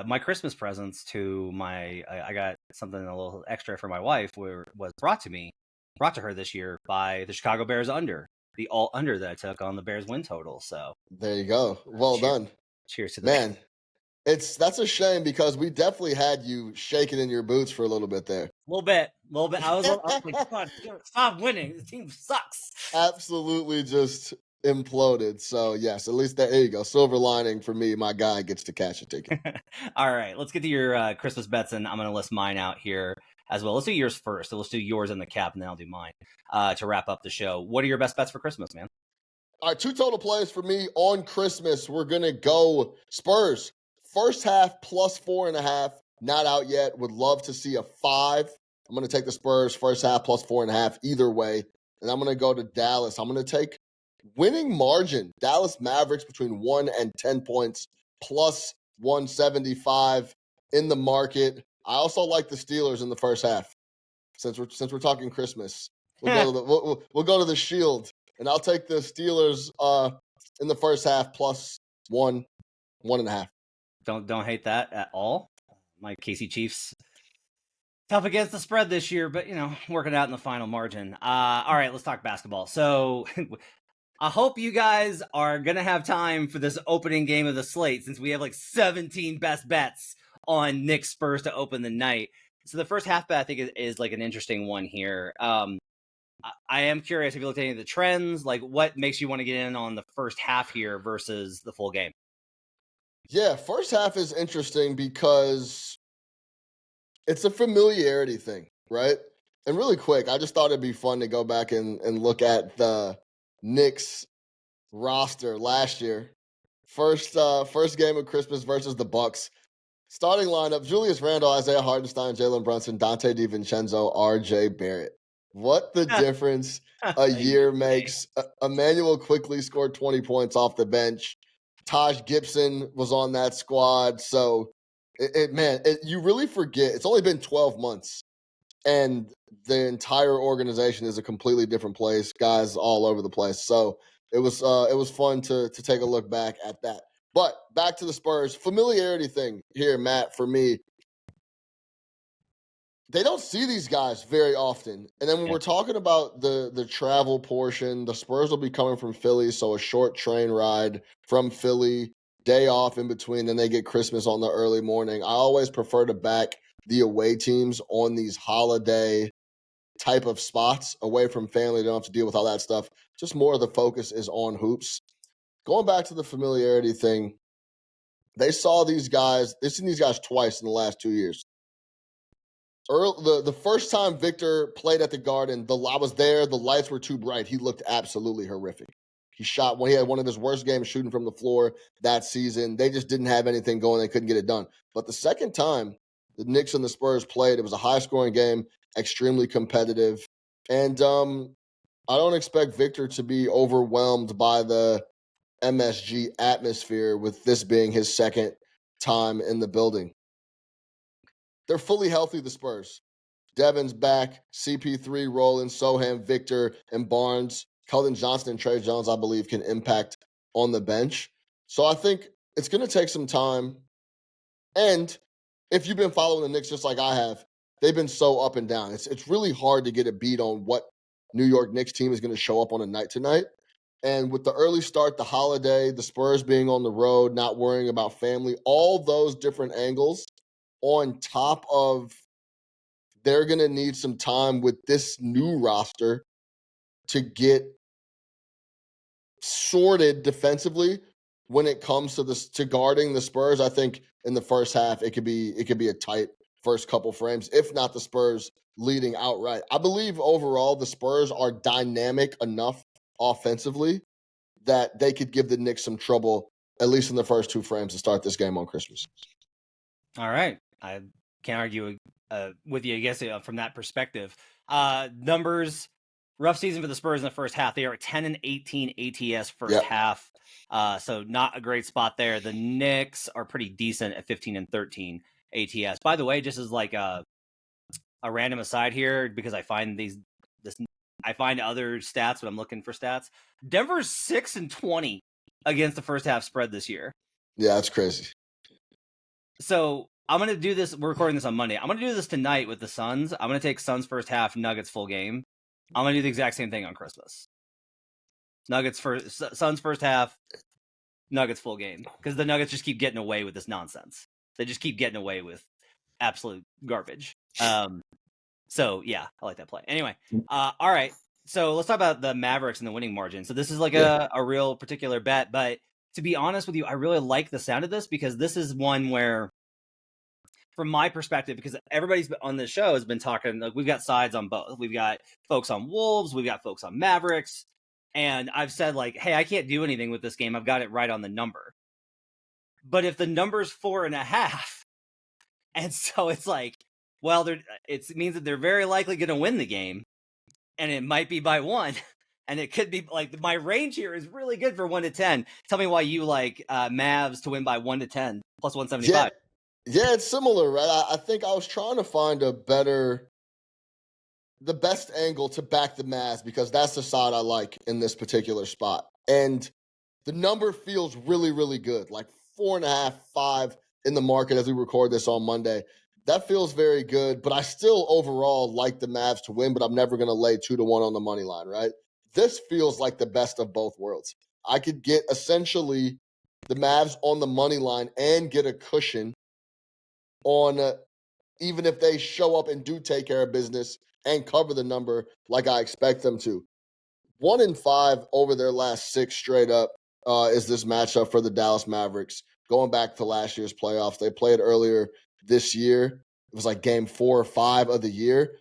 My Christmas presents to I got something a little extra for my wife was brought to her this year by the Chicago Bears the all under that I took on the Bears win total. So there you go. Well done. Cheers to that. Man, that's a shame because we definitely had you shaking in your boots for a little bit there. A little bit. I was like, come on, stop winning. The team sucks. Absolutely just imploded. So yes, at least there you go. Silver lining for me, my guy gets to catch a ticket. All right, let's get to your Christmas bets, and I'm going to list mine out here as well. Let's do yours first. So let's do yours in the cap, and then I'll do mine to wrap up the show. What are your best bets for Christmas, man? All right, 2 total plays for me on Christmas. We're going to go Spurs. First half +4.5, Not out yet. Would love to see a 5. I'm going to take the Spurs first half plus 4.5 either way. And I'm going to go to Dallas. I'm going to take winning margin. Dallas Mavericks between 1 and 10 points plus 175 in the market. I also like the Steelers in the first half. Since we're talking Christmas, we'll go to the we'll go to the Shield, and I'll take the Steelers in the first half plus 1.5. Don't hate that at all. My KC Chiefs tough against the spread this year, but working out in the final margin. All right, let's talk basketball. So I hope you guys are gonna have time for this opening game of the slate, since we have like 17 best bets on Knicks Spurs to open the night. So the first half bet, I think, is like an interesting one here. I am curious if you looked at any of the trends, like what makes you want to get in on the first half here versus the full game? Yeah, first half is interesting because it's a familiarity thing, right? And really quick, I just thought it'd be fun to go back and look at the Knicks roster last year. First game of Christmas versus the Bucks. Starting lineup: Julius Randle, Isaiah Hartenstein, Jalen Brunson, Dante DiVincenzo, RJ Barrett. What the difference a year makes. Emmanuel quickly scored 20 points off the bench. Taj Gibson was on that squad. So, you really forget. It's only been 12 months, and the entire organization is a completely different place. Guys all over the place. So it was fun to take a look back at that. But back to the Spurs. Familiarity thing here, Matt, for me. They don't see these guys very often. And then when we're talking about the travel portion, the Spurs will be coming from Philly, so a short train ride from Philly, day off in between, then they get Christmas on the early morning. I always prefer to back the away teams on these holiday type of spots away from family. They don't have to deal with all that stuff. Just more of the focus is on hoops. Going back to the familiarity thing, they've seen these guys twice in the last 2 years. The first time Victor played at the Garden, I was there, the lights were too bright. He looked absolutely horrific. He had one of his worst games shooting from the floor that season. They just didn't have anything going. They couldn't get it done. But the second time the Knicks and the Spurs played, it was a high-scoring game, extremely competitive. And I don't expect Victor to be overwhelmed by the MSG atmosphere with this being his second time in the building. They're fully healthy, the Spurs. Devin's back, CP3, Roland, Sohan, Victor, and Barnes. Keldon Johnson and Trey Jones, I believe, can impact on the bench. So I think it's going to take some time. And if you've been following the Knicks just like I have, they've been so up and down. It's really hard to get a beat on what New York Knicks team is going to show up on a night tonight. And with the early start, the holiday, the Spurs being on the road, not worrying about family, all those different angles on top of they're going to need some time with this new roster to get sorted defensively when it comes to guarding the Spurs. I think in the first half, it could be a tight first couple frames, if not the Spurs leading outright. I believe overall the Spurs are dynamic enough offensively that they could give the Knicks some trouble, at least in the first 2 frames to start this game on Christmas. All right. I can't argue with you, I guess, from that perspective. Numbers, rough season for the Spurs in the first half. They are at 10-18 ATS first half. So not a great spot there. The Knicks are pretty decent at 15-13 ATS. By the way, just as like a random aside here, because I find I find other stats when I'm looking for stats. Denver's 6-20 against the first half spread this year. Yeah, that's crazy. So I'm going to do this. We're recording this on Monday. I'm going to do this tonight with the Suns. I'm going to take Suns first half, Nuggets full game. I'm going to do the exact same thing on Christmas. Suns first half, Nuggets full game. Because the Nuggets just keep getting away with this nonsense. They just keep getting away with absolute garbage. So, yeah, I like that play. Anyway, all right. So let's talk about the Mavericks and the winning margin. So this is like a real particular bet. But to be honest with you, I really like the sound of this because this is one where, from my perspective, because everybody's on this show has been talking, like we've got sides on both. We've got folks on Wolves, we've got folks on Mavericks, and I've said like, hey, I can't do anything with this game. I've got it right on the number. But if the number's 4.5, And so it's like, well, it means that they're very likely going to win the game, and it might be by 1. And it could be like my range here is really good for 1 to 10. Tell me why you like Mavs to win by 1 to 10 plus 175. Yeah, it's similar, right? I think I was trying to find the best angle to back the Mavs because that's the side I like in this particular spot. And the number feels really, really good, like 4.5, 5 in the market as we record this on Monday. That feels very good, but I still overall like the Mavs to win, but I'm never going to lay 2 to 1 on the money line, right? This feels like the best of both worlds. I could get essentially the Mavs on the money line and get a cushion on even if they show up and do take care of business and cover the number like I expect them to. 1-5 over their last 6 straight up is this matchup for the Dallas Mavericks. Going back to last year's playoffs, they played earlier this year. It was like game 4 or 5 of the year.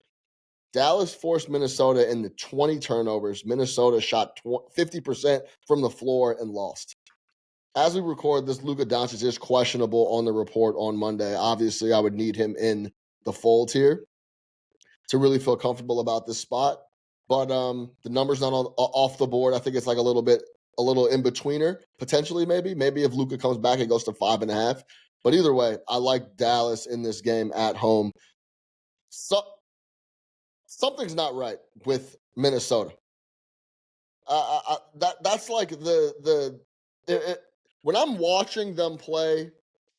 Dallas forced Minnesota into 20 turnovers. Minnesota shot 50% from the floor and lost. As we record this, Luka Doncic is questionable on the report on Monday. Obviously, I would need him in the fold here to really feel comfortable about this spot. But the number's not off the board. I think it's like a little in-betweener, potentially maybe. Maybe if Luka comes back, it goes to 5.5. But either way, I like Dallas in this game at home. Something's not right with Minnesota. That's like when I'm watching them play.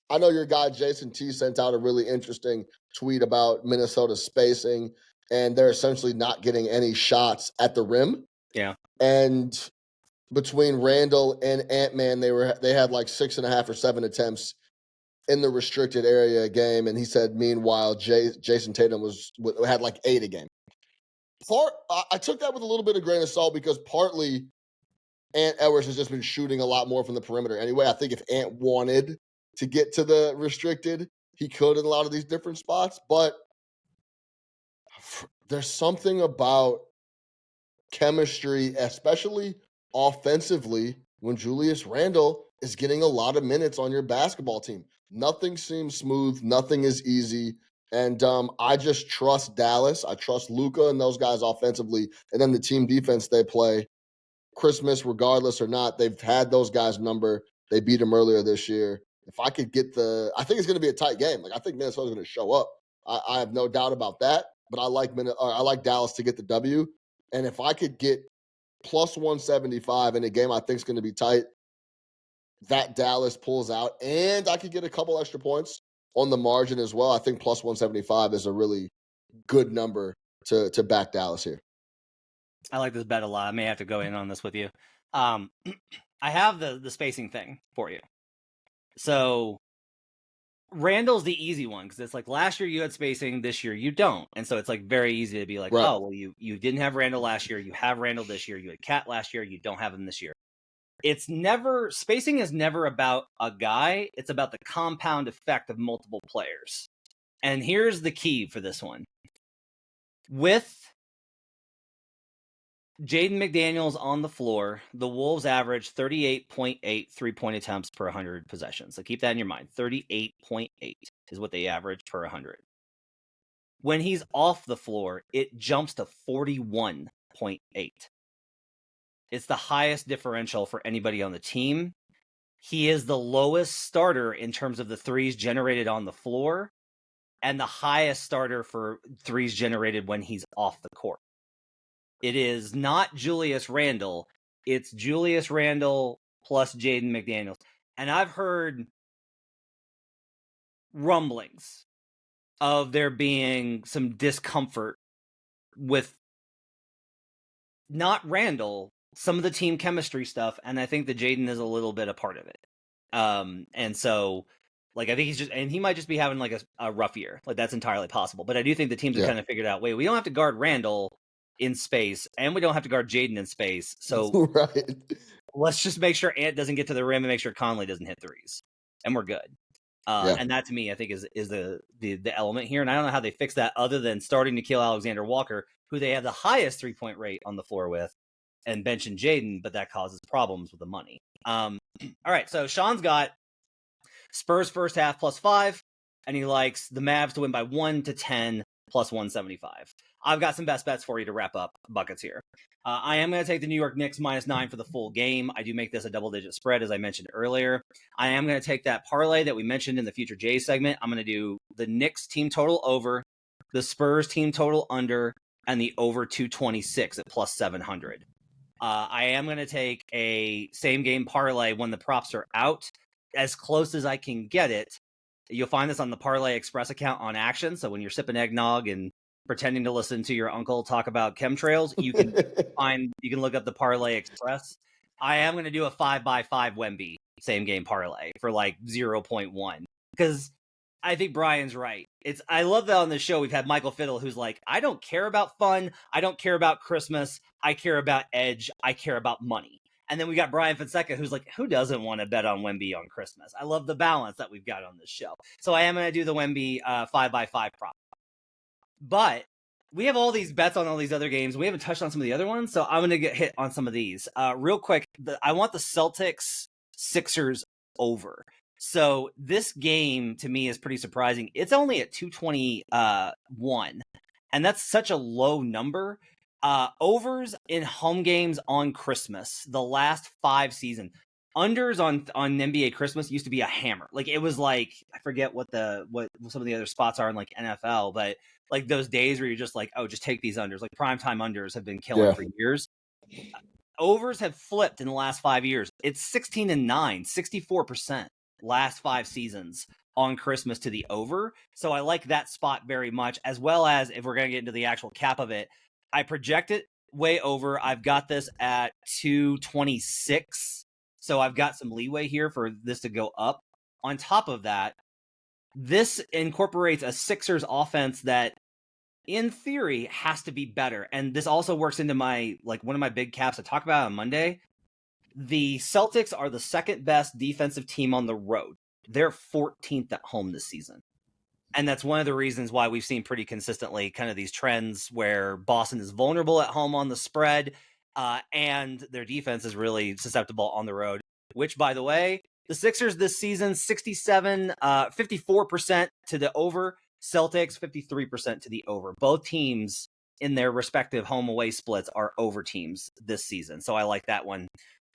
I know your guy Jason T sent out a really interesting tweet about Minnesota's spacing, and they're essentially not getting any shots at the rim. Yeah, and between Randall and Ant-Man, they had like 6.5 or 7 attempts in the restricted area game, and he said meanwhile Jason Tatum had like 8 a game. I took that with a little bit of grain of salt because partly Ant Edwards has just been shooting a lot more from the perimeter anyway. I think if Ant wanted to get to the restricted, he could in a lot of these different spots. But there's something about chemistry, especially offensively, when Julius Randle is getting a lot of minutes on your basketball team. Nothing seems smooth. Nothing is easy. And I just trust Dallas. I trust Luka and those guys offensively. And then the team defense they play, Christmas, regardless or not, they've had those guys' number. They beat them earlier this year. If I could get I think it's going to be a tight game. Like I think Minnesota's going to show up. I have no doubt about that. But I like Dallas to get the W. And if I could get plus 175 in a game I think is going to be tight, that Dallas pulls out, and I could get a couple extra points on the margin as well. I think plus 175 is a really good number to back Dallas here. I like this bet a lot. I may have to go in on this with you. I have the spacing thing for you. So Randall's the easy one because it's like last year you had spacing, this year you don't. And so it's like very easy to be like, right. Oh, well, you didn't have Randall last year. You have Randall this year. You had Cat last year. You don't have him this year. Spacing is never about a guy. It's about the compound effect of multiple players. And here's the key for this one. With Jaden McDaniels on the floor, the Wolves average 38.8 three-point attempts per 100 possessions. So keep that in your mind. 38.8 is what they average per 100. When he's off the floor, it jumps to 41.8. It's the highest differential for anybody on the team. He is the lowest starter in terms of the threes generated on the floor and the highest starter for threes generated when he's off the court. It is not Julius Randle. It's Julius Randle plus Jaden McDaniels. And I've heard rumblings of there being some discomfort with not Randle, some of the team chemistry stuff, and I think that Jaden is a little bit a part of it. And so, like, I think he might just be having like a rough year. Like, that's entirely possible. But I do think the teams have kind of figured out, wait, we don't have to guard Randle in space, and we don't have to guard Jaden in space. So right. Let's just make sure Ant doesn't get to the rim and make sure Conley doesn't hit threes, and we're good. And that to me, I think is the element here. And I don't know how they fix that other than starting to kill Alexander Walker, who they have the highest 3-point rate on the floor with, and benching Jaden, but that causes problems with the money. All right, so Sean's got Spurs first half plus 5, and he likes the Mavs to win by 1 to 10 plus 175. I've got some best bets for you to wrap up buckets here. I am going to take the New York Knicks -9 for the full game. I do make this a double-digit spread, as I mentioned earlier. I am going to take that parlay that we mentioned in the Future Jays segment. I'm going to do the Knicks team total over, the Spurs team total under, and the over 226 at plus 700. I am going to take a same-game parlay when the props are out, as close as I can get it. You'll find this on the Parlay Express account on Action. So when you're sipping eggnog and pretending to listen to your uncle talk about chemtrails, you can look up the Parlay Express. I am going to do a 5x5 Wemby same game parlay for like 0.1 because I think Brian's right. I love that on the show we've had Michael Fiddle, who's like, I don't care about fun, I don't care about Christmas, I care about edge, I care about money. And then we got Bryan Fonseca, who's like, who doesn't want to bet on Wemby on Christmas? I love the balance that we've got on this show. So I am going to do the Wemby 5x5 prop. But we have all these bets on all these other games. We haven't touched on some of the other ones, so I'm going to get hit on some of these. Real quick, I want the Celtics Sixers over. So this game, to me, is pretty surprising. It's only at 221, and that's such a low number. Overs in home games on Christmas, the last 5 seasons. Unders on NBA Christmas used to be a hammer. Like it was like, I forget what some of the other spots are in like NFL, but like those days where you're just like, oh, just take these unders. Like primetime unders have been killing for years. Overs have flipped in the last 5 years. It's 16-9, 64% last 5 seasons on Christmas to the over. So I like that spot very much, as well as if we're going to get into the actual cap of it, I project it way over. I've got this at 226. So I've got some leeway here for this to go up. On top of that, this incorporates a Sixers offense that in theory has to be better. And this also works into my, like one of my big caps I talk about on Monday. The Celtics are the second best defensive team on the road. They're 14th at home this season. And that's one of the reasons why we've seen pretty consistently kind of these trends where Boston is vulnerable at home on the spread, and their defense is really susceptible on the road, which, by the way, the Sixers this season, 54% to the over, Celtics 53% to the over. Both teams in their respective home away splits are over teams this season. So I like that one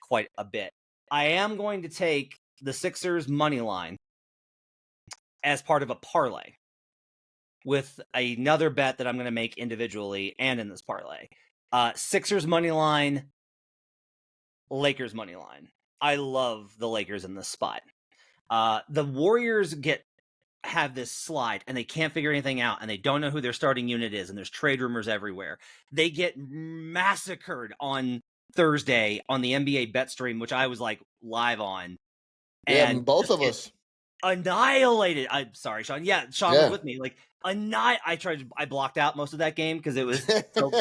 quite a bit. I am going to take the Sixers money line as part of a parlay with another bet that I'm going to make individually and in this parlay. Sixers money line, Lakers money line. I love the Lakers in this spot. The Warriors have this slide and they can't figure anything out and they don't know who their starting unit is and there's trade rumors everywhere. They get massacred on Thursday on the NBA bet stream, which I was like live on. And both of us annihilated. I'm sorry, Sean. Yeah, Sean was with me. Like I blocked out most of that game because it was so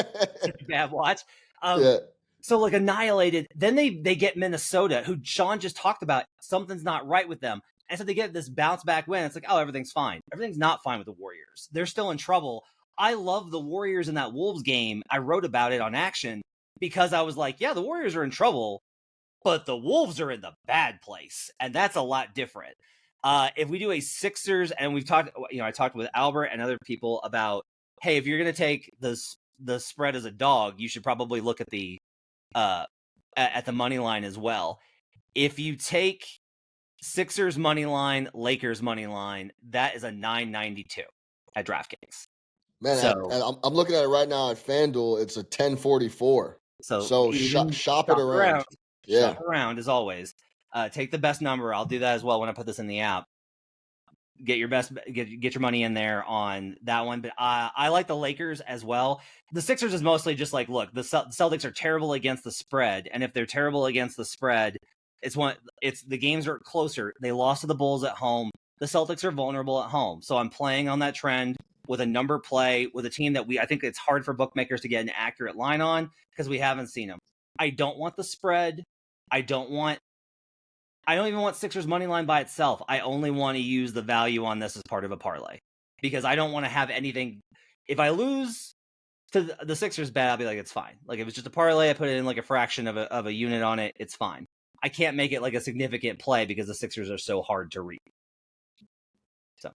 bad watch. So like annihilated. Then they get Minnesota, who Sean just talked about. Something's not right with them. And so they get this bounce back win. It's like, oh, everything's fine. Everything's not fine with the Warriors. They're still in trouble. I love the Warriors in that Wolves game. I wrote about it on Action because I was like, yeah, the Warriors are in trouble, but the Wolves are in the bad place. And that's a lot different. If we do a Sixers, and we've talked, I talked with Albert and other people about, hey, if you're going to take the spread as a dog, you should probably look at the money line as well. If you take Sixers money line, Lakers money line, that is a 992 at DraftKings. Man, so, I'm looking at it right now at FanDuel. It's a 1044. So shop it around. Yeah, shop around as always. Take the best number. I'll do that as well when I put this in the app. Get your money in there on that one. But I like the Lakers as well. The Sixers is mostly just like, look, the Celtics are terrible against the spread, and if they're terrible against the spread, the games are closer. They lost to the Bulls at home. The Celtics are vulnerable at home, so I'm playing on that trend with a number play with a team that I think it's hard for bookmakers to get an accurate line on because we haven't seen them. I don't want the spread. I don't even want Sixers money line by itself. I only want to use the value on this as part of a parlay because I don't want to have anything. If I lose to the Sixers bet, I'll be like, it's fine. Like if it's just a parlay, I put it in like a fraction of a unit on it. It's fine. I can't make it like a significant play because the Sixers are so hard to read. So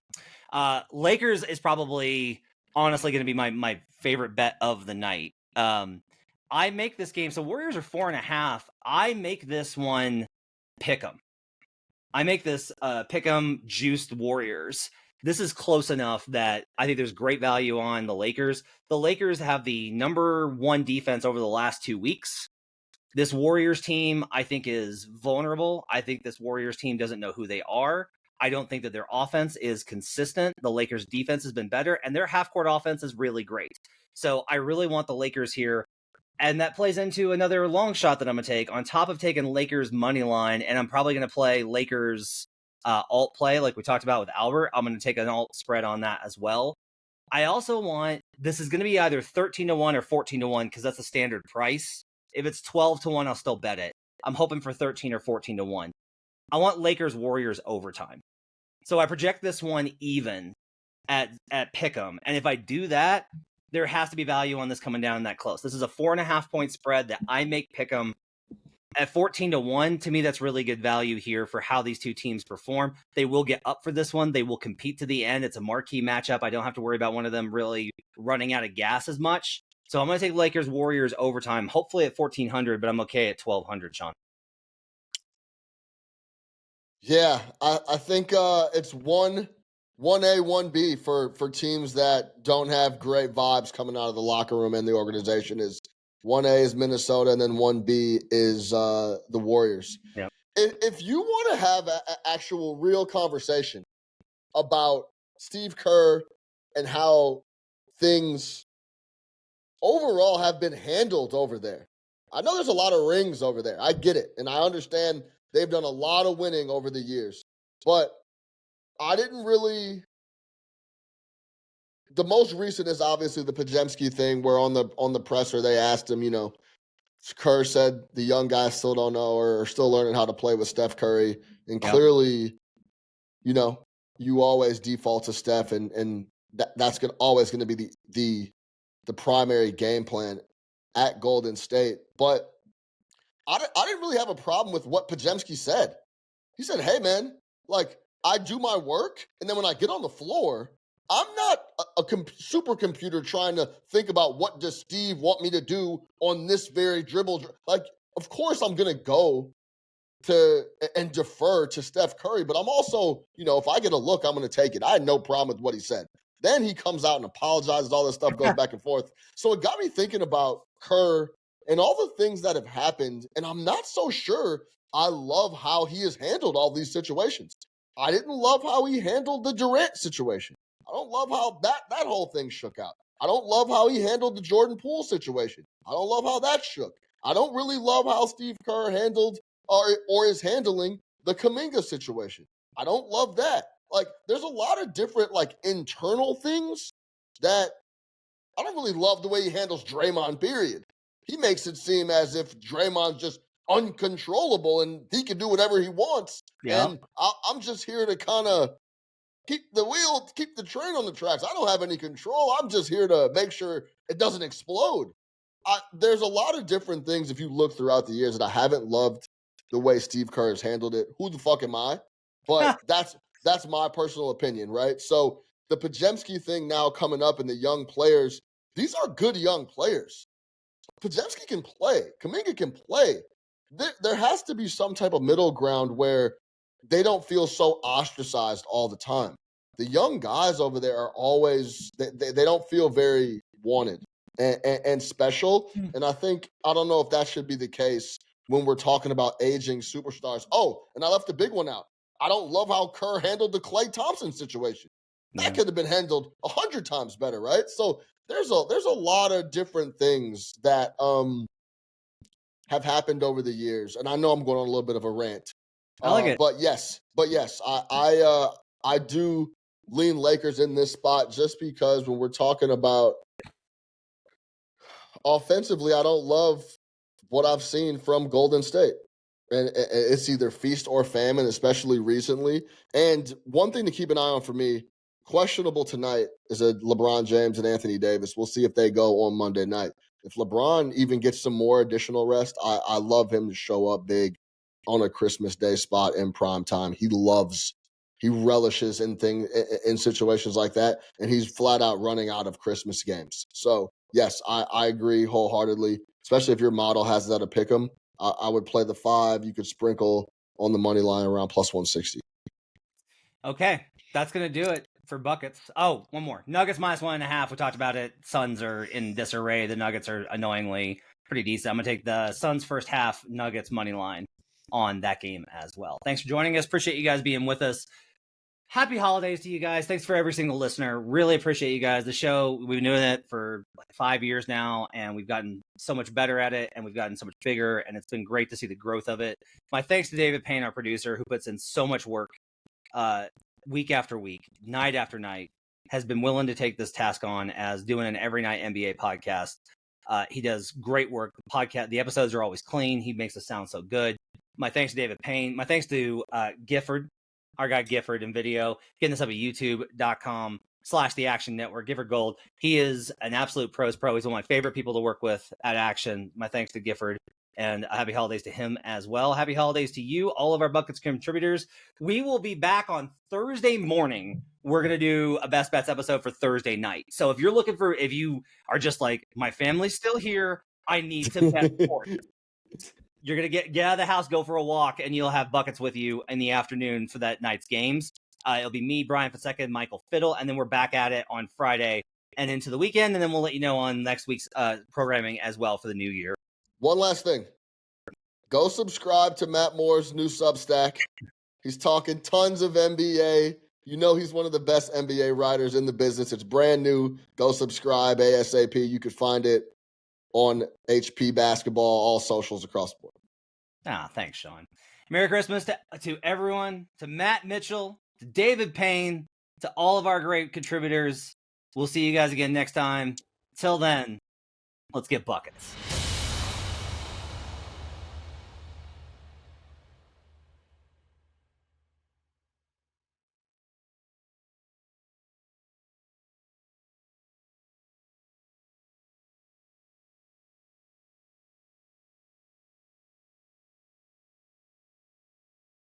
Lakers is probably honestly going to be my favorite bet of the night. I make this game. So Warriors are 4.5. I make this one pick 'em. I make this pick 'em juiced Warriors. This is close enough that I think there's great value on the Lakers. The Lakers have the number 1 defense over the last 2 weeks. This Warriors team, I think, is vulnerable. I think this Warriors team doesn't know who they are. I don't think that their offense is consistent. The Lakers' defense has been better, and their half-court offense is really great. So I really want the Lakers here. And that plays into another long shot that I'm going to take on top of taking Lakers money line. And I'm probably going to play Lakers alt play like we talked about with Albert. I'm going to take an alt spread on that as well. I also want, this is going to be either 13-1 or 14-1 because that's the standard price. If it's 12-1, I'll still bet it. I'm hoping for 13 or 14-1. I want Lakers Warriors overtime. So I project this one even at Pick'em. And if I do that, there has to be value on this coming down that close. This is a 4.5 point spread that I make Pick'em at 14-1. To me, that's really good value here for how these two teams perform. They will get up for this one. They will compete to the end. It's a marquee matchup. I don't have to worry about one of them really running out of gas as much. So I'm going to take Lakers Warriors overtime, hopefully at 1,400, but I'm okay at 1,200, Sean. Yeah, I think it's 1A, 1B for teams that don't have great vibes coming out of the locker room and the organization. Is 1A is Minnesota, and then 1B is the Warriors. Yep. If you want to have an actual real conversation about Steve Kerr and how things overall have been handled over there, I know there's a lot of rings over there. I get it, and I understand they've done a lot of winning over the years, but I didn't really. The most recent is obviously the Podziemski thing, where on the presser they asked him, Kerr said the young guys still don't know or are still learning how to play with Steph Curry, and clearly, you always default to Steph, and that's always going to be the primary game plan at Golden State. But I didn't really have a problem with what Podziemski said. He said, hey, man, I do my work, and then when I get on the floor, I'm not a supercomputer trying to think about what does Steve want me to do on this very dribble. Of course I'm going to go to and defer to Steph Curry, but I'm also, if I get a look, I'm going to take it. I had no problem with what he said. Then he comes out and apologizes. All this stuff goes back and forth. So it got me thinking about Kerr and all the things that have happened, and I'm not so sure I love how he has handled all these situations. I didn't love how he handled the Durant situation. I don't love how that whole thing shook out. I don't love how he handled the Jordan Poole situation. I don't love how that shook. I don't really love how Steve Kerr handled or is handling the Kuminga situation. I don't love that. There's a lot of different, internal things that I don't really love the way he handles Draymond, period. He makes it seem as if Draymond's just uncontrollable and he can do whatever he wants. Yeah. And I'm just here to kind of keep the train on the tracks. I don't have any control. I'm just here to make sure it doesn't explode. There's a lot of different things, if you look throughout the years, that I haven't loved the way Steve Kerr has handled it. Who the fuck am I? But that's my personal opinion, right? So the Podziemski thing now coming up and the young players, these are good young players. Podziemski can play. Kuminga can play. There has to be some type of middle ground where they don't feel so ostracized all the time. The young guys over there are always, they don't feel very wanted and special. And I don't know if that should be the case when we're talking about aging superstars. Oh, and I left the big one out. I don't love how Kerr handled the Klay Thompson situation. That could have been handled 100 times better, right? So there's a lot of different things that have happened over the years. And I know I'm going on a little bit of a rant. I like it. But yes, I do lean Lakers in this spot just because when we're talking about offensively, I don't love what I've seen from Golden State. And it's either feast or famine, especially recently. And one thing to keep an eye on for me, questionable tonight, is a LeBron James and Anthony Davis. We'll see if they go on Monday night. If LeBron even gets some more additional rest, I love him to show up big on a Christmas Day spot in prime time. He loves he relishes in situations like that, and he's flat out running out of Christmas games. So yes, I agree wholeheartedly. Especially if your model has that to pick 'em, I would play the 5. You could sprinkle on the money line around plus 160. Okay, that's gonna do it for buckets. Oh, one more. Nuggets minus 1.5. We talked about it. Suns are in disarray. The Nuggets are annoyingly pretty decent. I'm gonna take the Suns first half Nuggets money line on that game as well. Thanks for joining us. Appreciate you guys being with us. Happy holidays to you guys. Thanks for every single listener. Really appreciate you guys. The show, we've been doing it for like 5 years now, and we've gotten so much better at it, and we've gotten so much bigger, and it's been great to see the growth of it. My thanks to David Payne, our producer, who puts in so much work week after week, night after night, has been willing to take this task on as doing an every night NBA podcast. He does great work. The episodes are always clean. He makes us sound so good. My thanks to David Payne. My thanks to Gifford, our guy Gifford in video, getting this up at youtube.com/The Action Network. Gifford Gold. He is an absolute pro's pro. He's one of my favorite people to work with at Action. My thanks to Gifford. And happy holidays to him as well. Happy holidays to you, all of our Buckets contributors. We will be back on Thursday morning. We're going to do a Best Bets episode for Thursday night. So if you are just like, my family's still here, I need to bet sports. You're going to get out of the house, go for a walk, and you'll have Buckets with you in the afternoon for that night's games. It'll be me, Bryan Fonseca, and Michael Fiddle. And then we're back at it on Friday and into the weekend. And then we'll let you know on next week's programming as well for the new year. One last thing. Go subscribe to Matt Moore's new Substack. He's talking tons of NBA. You know he's one of the best NBA writers in the business. It's brand new. Go subscribe ASAP. You could find it on HP Basketball, all socials across the board. Thanks, Sean. Merry Christmas to everyone, to Matt Mitchell, to David Payne, to all of our great contributors. We'll see you guys again next time. Till then, let's get buckets.